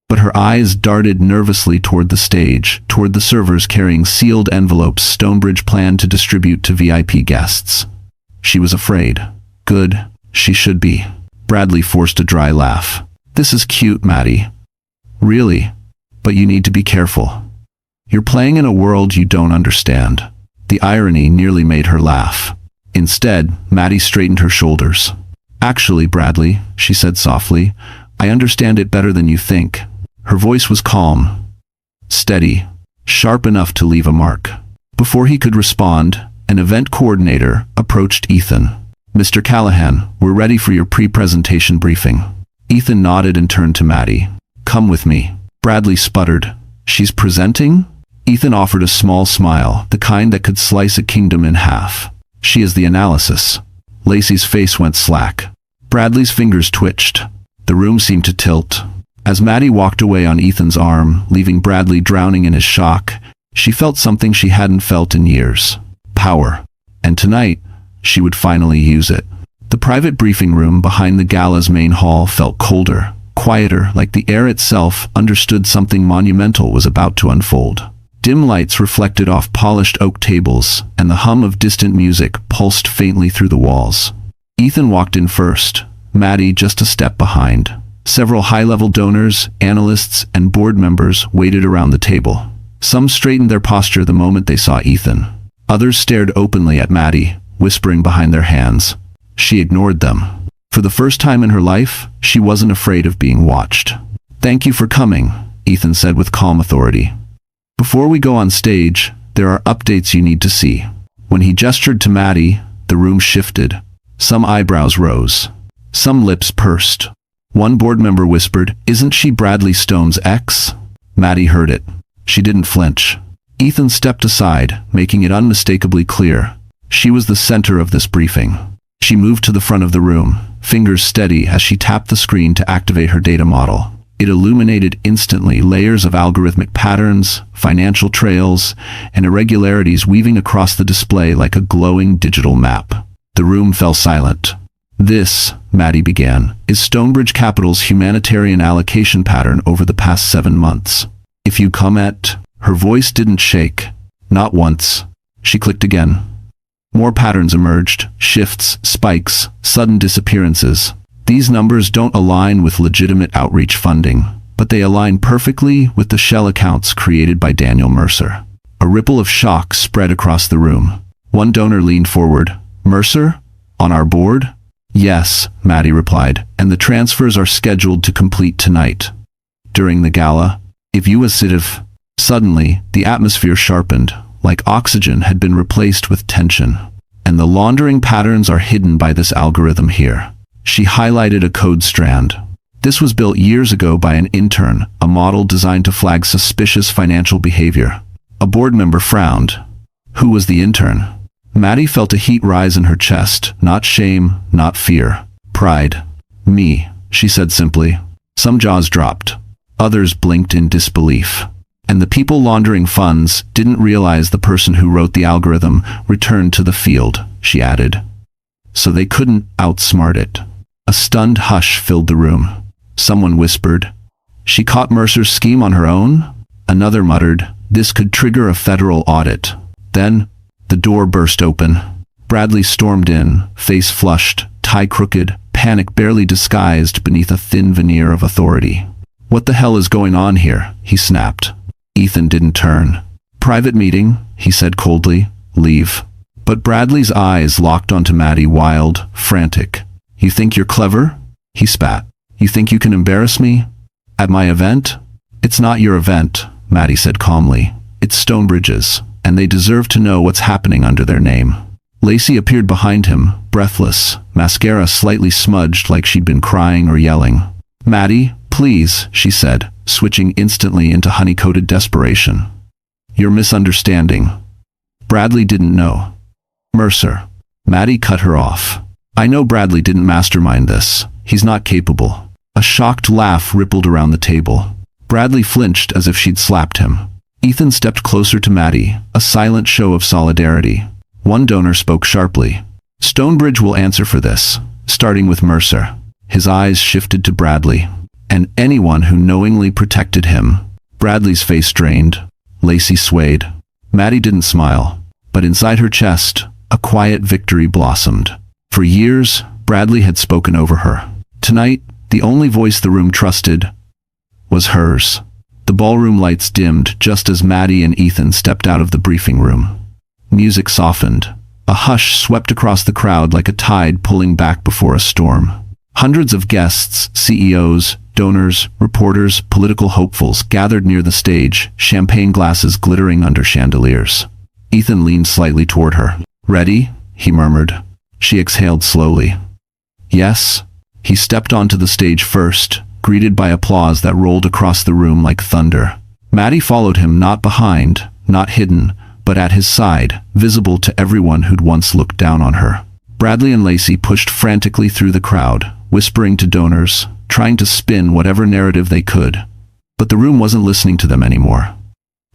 but her eyes darted nervously toward the stage, toward the servers carrying sealed envelopes Stonebridge planned to distribute to VIP guests. She was afraid. Good. She should be. Bradley forced a dry laugh. "This is cute, Maddie. Really. But you need to be careful. You're playing in a world you don't understand. The irony nearly made her laugh. Instead, Maddie straightened her shoulders. Actually, Bradley, she said softly, I understand it better than you think. Her voice was calm, steady, sharp enough to leave a mark. Before he could respond, an event coordinator approached Ethan. Mr. Callahan, we're ready for your pre-presentation briefing. Ethan nodded and turned to Maddie. Come with me. Bradley sputtered. She's presenting? Ethan offered a small smile, the kind that could slice a kingdom in half. She is the analysis. Lacey's face went slack. Bradley's fingers twitched. The room seemed to tilt. As Maddie walked away on Ethan's arm, leaving Bradley drowning in his shock, she felt something she hadn't felt in years. Power. And tonight, she would finally use it. The private briefing room behind the Gala's main hall felt colder, quieter, like the air itself understood something monumental was about to unfold. Dim lights reflected off polished oak tables, and the hum of distant music pulsed faintly through the walls. Ethan walked in first, Maddie just a step behind. Several high-level donors, analysts, and board members waited around the table. Some straightened their posture the moment they saw Ethan. Others stared openly at Maddie, whispering behind their hands. She ignored them. For the first time in her life, she wasn't afraid of being watched. Thank you for coming, Ethan said with calm authority. Before we go on stage, there are updates you need to see. When he gestured to Maddie, the room shifted. Some eyebrows rose. Some lips pursed. One board member whispered, "Isn't she Bradley Stone's ex?" Maddie heard it. She didn't flinch. Ethan stepped aside, making it unmistakably clear. She was the center of this briefing. She moved to the front of the room, fingers steady as she tapped the screen to activate her data model. It illuminated instantly layers of algorithmic patterns, financial trails, and irregularities weaving across the display like a glowing digital map. The room fell silent. This, Maddie began, is Stonebridge Capital's humanitarian allocation pattern over the past 7 months. If you come at... Her voice didn't shake. Not once. She clicked again. More patterns emerged, shifts, spikes, sudden disappearances. These numbers don't align with legitimate outreach funding, but they align perfectly with the shell accounts created by Daniel Mercer. A ripple of shock spread across the room. One donor leaned forward. Mercer? On our board? Yes, Maddie replied, and the transfers are scheduled to complete tonight. During the gala, if you was sitive... Suddenly, the atmosphere sharpened, like oxygen had been replaced with tension. And the laundering patterns are hidden by this algorithm here. She highlighted a code strand. This was built years ago by an intern, a model designed to flag suspicious financial behavior. A board member frowned. Who was the intern? Maddie felt a heat rise in her chest, not shame, not fear. Pride. Me, she said simply. Some jaws dropped. Others blinked in disbelief. And the people laundering funds didn't realize the person who wrote the algorithm returned to the field, she added. So they couldn't outsmart it. A stunned hush filled the room. Someone whispered, "She caught Mercer's scheme on her own?" Another muttered, "This could trigger a federal audit." Then, the door burst open. Bradley stormed in, face flushed, tie crooked, panic barely disguised beneath a thin veneer of authority. "What the hell is going on here?" he snapped. Ethan didn't turn. "Private meeting," he said coldly. "Leave." But Bradley's eyes locked onto Maddie, wild, frantic. "You think you're clever?" he spat. "You think you can embarrass me? At my event?" "It's not your event," Maddie said calmly. "It's Stonebridge's, and they deserve to know what's happening under their name." Lacey appeared behind him, breathless, mascara slightly smudged like she'd been crying or yelling. "Maddie, please," she said, switching instantly into honey-coated desperation. "You're misunderstanding. Bradley didn't know." "Mercer." Maddie cut her off. "I know Bradley didn't mastermind this. He's not capable." A shocked laugh rippled around the table. Bradley flinched as if she'd slapped him. Ethan stepped closer to Maddie, a silent show of solidarity. One donor spoke sharply. "Stonebridge will answer for this, starting with Mercer." His eyes shifted to Bradley. "And anyone who knowingly protected him." Bradley's face drained. Lacey swayed. Maddie didn't smile, but inside her chest, a quiet victory blossomed. For years, Bradley had spoken over her. Tonight, the only voice the room trusted was hers. The ballroom lights dimmed just as Maddie and Ethan stepped out of the briefing room. Music softened. A hush swept across the crowd like a tide pulling back before a storm. Hundreds of guests, CEOs, donors, reporters, political hopefuls gathered near the stage, champagne glasses glittering under chandeliers. Ethan leaned slightly toward her. "Ready?" he murmured. She exhaled slowly. "Yes." He stepped onto the stage first, greeted by applause that rolled across the room like thunder. Maddie followed him, not behind, not hidden, but at his side, visible to everyone who'd once looked down on her. Bradley and Lacey pushed frantically through the crowd, whispering to donors, trying to spin whatever narrative they could. But the room wasn't listening to them anymore.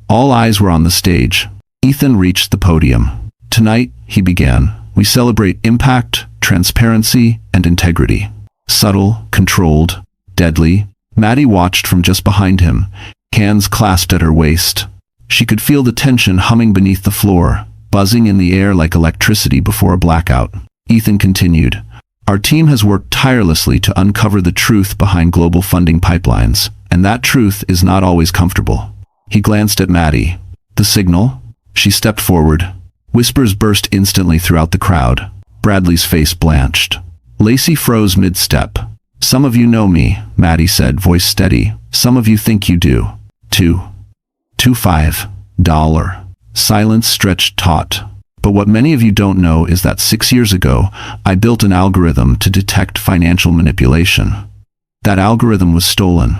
All eyes were on the stage. Ethan reached the podium. "Tonight," he began, "we celebrate impact, transparency, and integrity. Subtle, controlled, deadly." Maddie watched from just behind him, hands clasped at her waist. She could feel the tension humming beneath the floor, buzzing in the air like electricity before a blackout. Ethan continued, "Our team has worked tirelessly to uncover the truth behind global funding pipelines, and that truth is not always comfortable." He glanced at Maddie. "The signal?" She stepped forward. Whispers burst instantly throughout the crowd. Bradley's face blanched. Lacey froze mid-step. "Some of you know me," Maddie said, voice steady. "Some of you think you do. $2.25. Silence stretched taut. "But what many of you don't know is that 6 years ago, I built an algorithm to detect financial manipulation. That algorithm was stolen.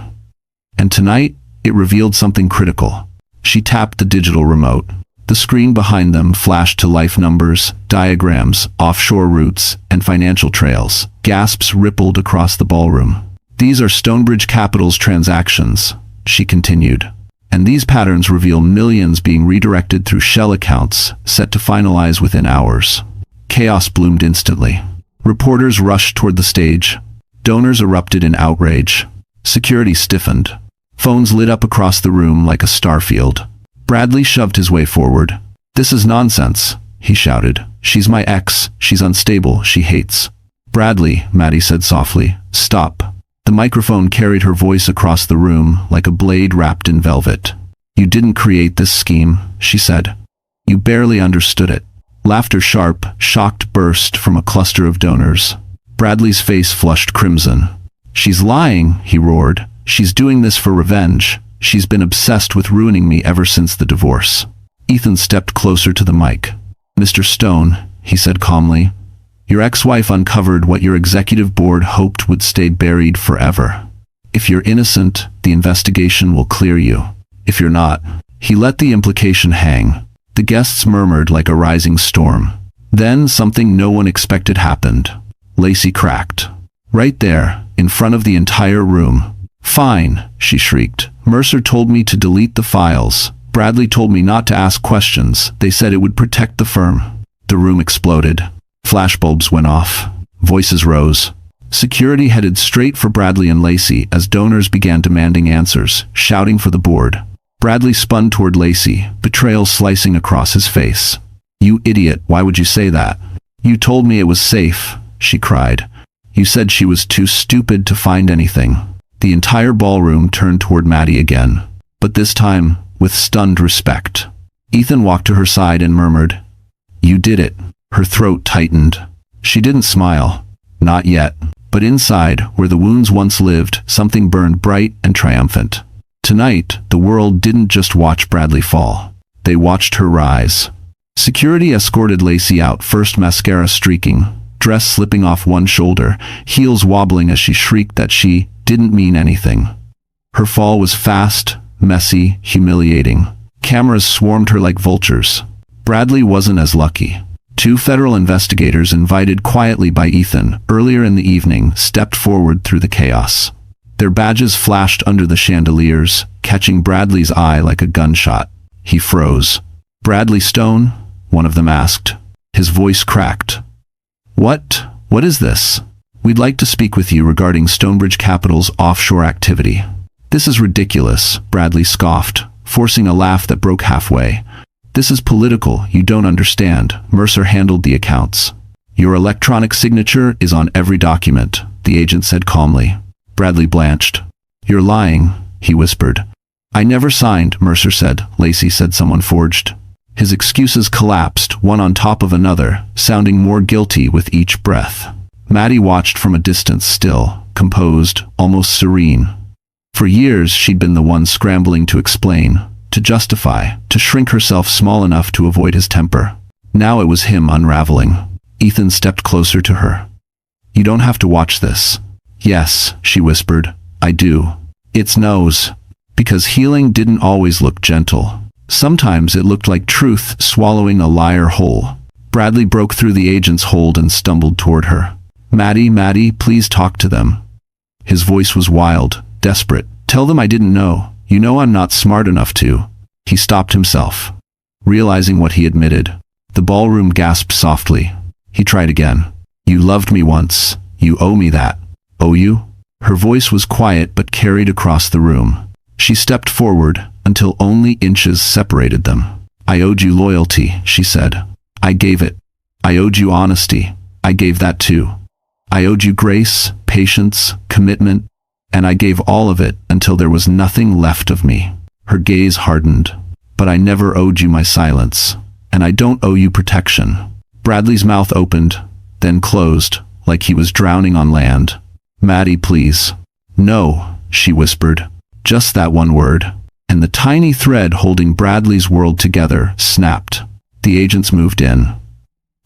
And tonight, it revealed something critical." She tapped the digital remote. The screen behind them flashed to life numbers, diagrams, offshore routes, and financial trails. Gasps rippled across the ballroom. "These are Stonebridge Capital's transactions," she continued. "And these patterns reveal millions being redirected through shell accounts, set to finalize within hours." Chaos bloomed instantly. Reporters rushed toward the stage. Donors erupted in outrage. Security stiffened. Phones lit up across the room like a starfield. Bradley shoved his way forward. "This is nonsense," he shouted. "She's my ex. She's unstable. She hates." "Bradley," Maddie said softly, "stop." The microphone carried her voice across the room like a blade wrapped in velvet. "You didn't create this scheme," she said. "You barely understood it." Laughter, sharp, shocked, burst from a cluster of donors. Bradley's face flushed crimson. "She's lying," he roared. "She's doing this for revenge. She's been obsessed with ruining me ever since the divorce." Ethan stepped closer to the mic. "Mr. Stone," he said calmly, "your ex-wife uncovered what your executive board hoped would stay buried forever. If you're innocent, the investigation will clear you. If you're not..." He let the implication hang. The guests murmured like a rising storm. Then something no one expected happened. Lacey cracked. Right there, in front of the entire room. "Fine," she shrieked. "Mercer told me to delete the files. Bradley told me not to ask questions. They said it would protect the firm." The room exploded. Flashbulbs went off. Voices rose. Security headed straight for Bradley and Lacey as donors began demanding answers, shouting for the board. Bradley spun toward Lacey, betrayal slicing across his face. "You idiot, why would you say that?" "You told me it was safe," she cried. "You said she was too stupid to find anything." The entire ballroom turned toward Maddie again, but this time with stunned respect. Ethan walked to her side and murmured, "You did it." Her throat tightened. She didn't smile. Not yet. But inside, where the wounds once lived, something burned bright and triumphant. Tonight, the world didn't just watch Bradley fall. They watched her rise. Security escorted Lacey out, first mascara streaking, dress slipping off one shoulder, heels wobbling as she shrieked that she didn't mean anything. Her fall was fast, messy, humiliating. Cameras swarmed her like vultures. Bradley wasn't as lucky. 2 federal investigators, invited quietly by Ethan earlier in the evening, stepped forward through the chaos. Their badges flashed under the chandeliers, catching Bradley's eye like a gunshot. He froze. "Bradley Stone?" one of them asked. His voice cracked. What is this?" "We'd like to speak with you regarding Stonebridge Capital's offshore activity." "This is ridiculous," Bradley scoffed, forcing a laugh that broke halfway. "This is political, you don't understand. Mercer handled the accounts. Your electronic signature is on every document," the agent said calmly. Bradley blanched. "You're lying," he whispered. I never signed, Mercer said. Lacey said someone forged. His excuses collapsed, one on top of another, sounding more guilty with each breath. Maddie watched from a distance, still, composed, almost serene. For years she'd been the one scrambling to explain, to justify, to shrink herself small enough to avoid his temper. Now it was him unraveling. Ethan stepped closer to her. You don't have to watch this. Yes, she whispered. I do. It's nose. Because healing didn't always look gentle. Sometimes it looked like truth swallowing a liar whole. Bradley broke through the agent's hold and stumbled toward her. Maddie, please talk to them. His voice was wild, desperate. Tell them I didn't know. You know I'm not smart enough to. He stopped himself, realizing what he admitted. The ballroom gasped softly. He tried again. You loved me once. You owe me that. Owe you? Her voice was quiet but carried across the room. She stepped forward until only inches separated them. I owed you loyalty, she said. I gave it. I owed you honesty. I gave that too. I owed you grace, patience, commitment, and I gave all of it until there was nothing left of me. Her gaze hardened. But I never owed you my silence, and I don't owe you protection. Bradley's mouth opened, then closed, like he was drowning on land. Maddie, please. No, she whispered. Just that one word. And the tiny thread holding Bradley's world together snapped. The agents moved in.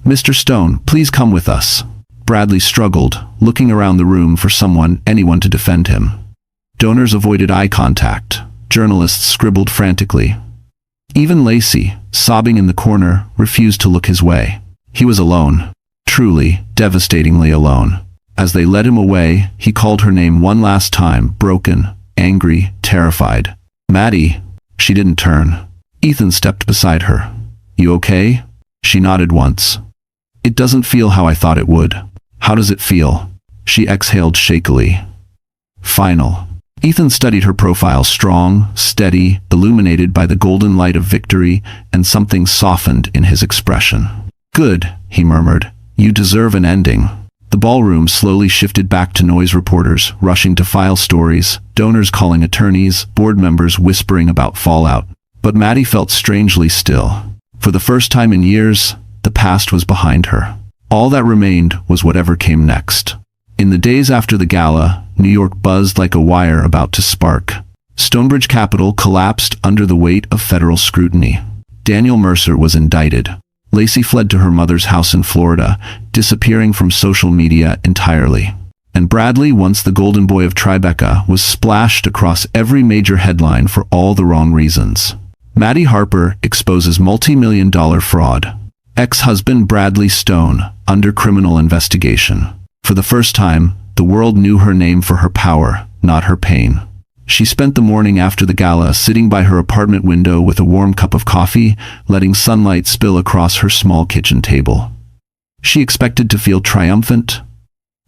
Mr. Stone, please come with us. Bradley struggled, looking around the room for anyone to defend him. Donors avoided eye contact. Journalists scribbled frantically. Even Lacey, sobbing in the corner, refused to look his way. He was alone. Truly, devastatingly alone. As they led him away, he called her name one last time, broken, angry, terrified. Maddie. She didn't turn. Ethan stepped beside her. You okay? She nodded once. It doesn't feel how I thought it would. How does it feel? She exhaled shakily. Final. Ethan studied her profile, strong, steady, illuminated by the golden light of victory, and something softened in his expression. Good, he murmured. You deserve an ending. The ballroom slowly shifted back to noise, reporters rushing to file stories, donors calling attorneys, board members whispering about fallout. But Maddie felt strangely still. For the first time in years, the past was behind her. All that remained was whatever came next. In the days after the gala, New York buzzed like a wire about to spark. Stonebridge Capital collapsed under the weight of federal scrutiny. Daniel Mercer was indicted. Lacey fled to her mother's house in Florida, disappearing from social media entirely. And Bradley, once the golden boy of Tribeca, was splashed across every major headline for all the wrong reasons. Maddie Harper exposes multi-million-dollar fraud. Ex-husband Bradley Stone, under criminal investigation. For the first time, the world knew her name for her power, not her pain. She spent the morning after the gala sitting by her apartment window with a warm cup of coffee, letting sunlight spill across her small kitchen table. She expected to feel triumphant,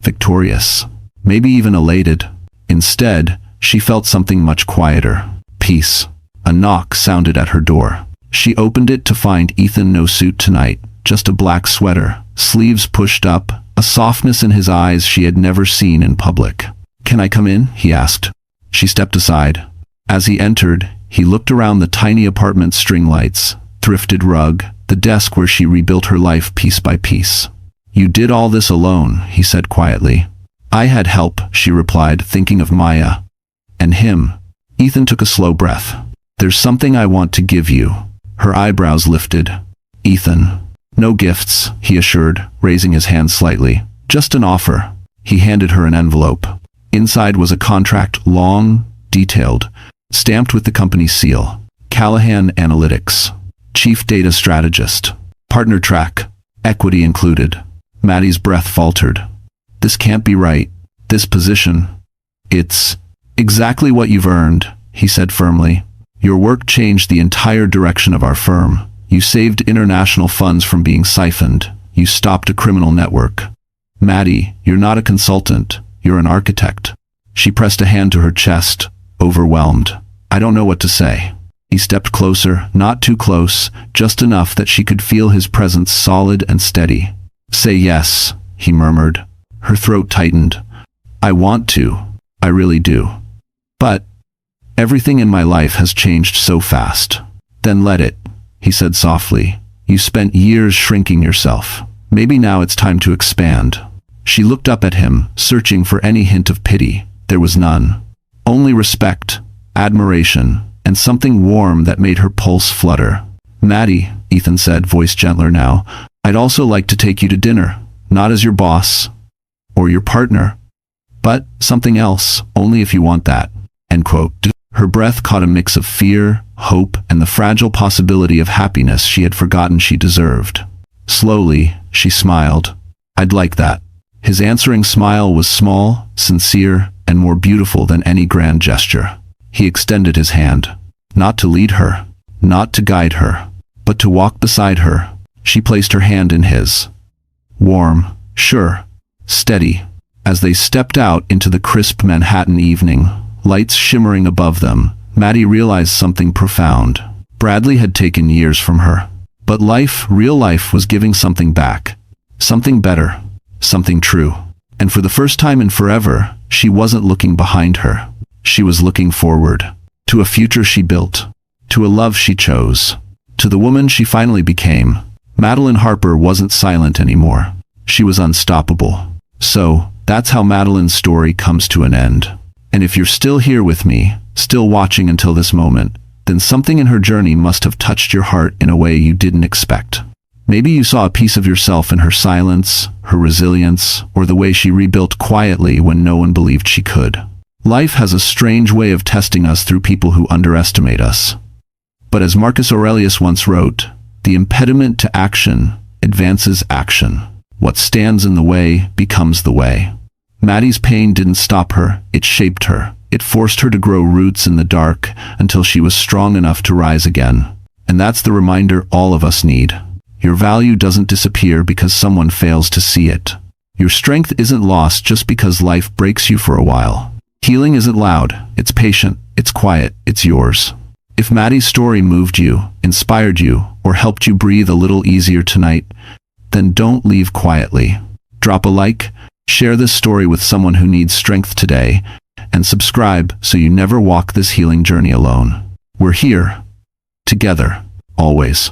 victorious, maybe even elated. Instead, she felt something much quieter. Peace. A knock sounded at her door. She opened it to find Ethan, no suit tonight, just a black sweater, sleeves pushed up, a softness in his eyes she had never seen in public. Can I come in? He asked. She stepped aside. As he entered, he looked around the tiny apartment's string lights, thrifted rug, the desk where she rebuilt her life piece by piece. You did all this alone, he said quietly. I had help, she replied, thinking of Maya. And him. Ethan took a slow breath. There's something I want to give you. Her eyebrows lifted. Ethan. No gifts, he assured, raising his hand slightly. Just an offer. He handed her an envelope. Inside was a contract, long, detailed, stamped with the company's seal. Callahan Analytics. Chief Data Strategist. Partner track. Equity included. Maddie's breath faltered. This can't be right. This position. It's exactly what you've earned, he said firmly. Your work changed the entire direction of our firm. You saved international funds from being siphoned. You stopped a criminal network. Maddie, you're not a consultant. You're an architect. She pressed a hand to her chest, overwhelmed. I don't know what to say. He stepped closer, not too close, just enough that she could feel his presence solid and steady. Say yes, he murmured. Her throat tightened. I want to. I really do. But Everything in my life has changed so fast. Then let it, he said softly. You spent years shrinking yourself. Maybe now it's time to expand. She looked up at him, searching for any hint of pity. There was none. Only respect, admiration, and something warm that made her pulse flutter. Maddie, Ethan said, voice gentler now, I'd also like to take you to dinner, not as your boss or your partner, but something else, only if you want that. End quote. Her breath caught a mix of fear, hope, and the fragile possibility of happiness she had forgotten she deserved. Slowly, she smiled. I'd like that. His answering smile was small, sincere, and more beautiful than any grand gesture. He extended his hand. Not to lead her, not to guide her, but to walk beside her. She placed her hand in his. Warm, sure, steady. As they stepped out into the crisp Manhattan evening, lights shimmering above them, Maddie realized something profound. Bradley had taken years from her. But life, real life, was giving something back. Something better. Something true. And for the first time in forever, she wasn't looking behind her. She was looking forward. To a future she built. To a love she chose. To the woman she finally became. Madeline Harper wasn't silent anymore. She was unstoppable. So, that's how Madeline's story comes to an end. And if you're still here with me, still watching until this moment, then something in her journey must have touched your heart in a way you didn't expect. Maybe you saw a piece of yourself in her silence, her resilience, or the way she rebuilt quietly when no one believed she could. Life has a strange way of testing us through people who underestimate us. But as Marcus Aurelius once wrote, the impediment to action advances action. What stands in the way becomes the way. Maddie's pain didn't stop her, it shaped her. It forced her to grow roots in the dark until she was strong enough to rise again. And that's the reminder all of us need. Your value doesn't disappear because someone fails to see it. Your strength isn't lost just because life breaks you for a while. Healing isn't loud, it's patient, it's quiet, it's yours. If Maddie's story moved you, inspired you, or helped you breathe a little easier tonight, then don't leave quietly. Drop a like, share this story with someone who needs strength today, and subscribe so you never walk this healing journey alone. We're here, together, always.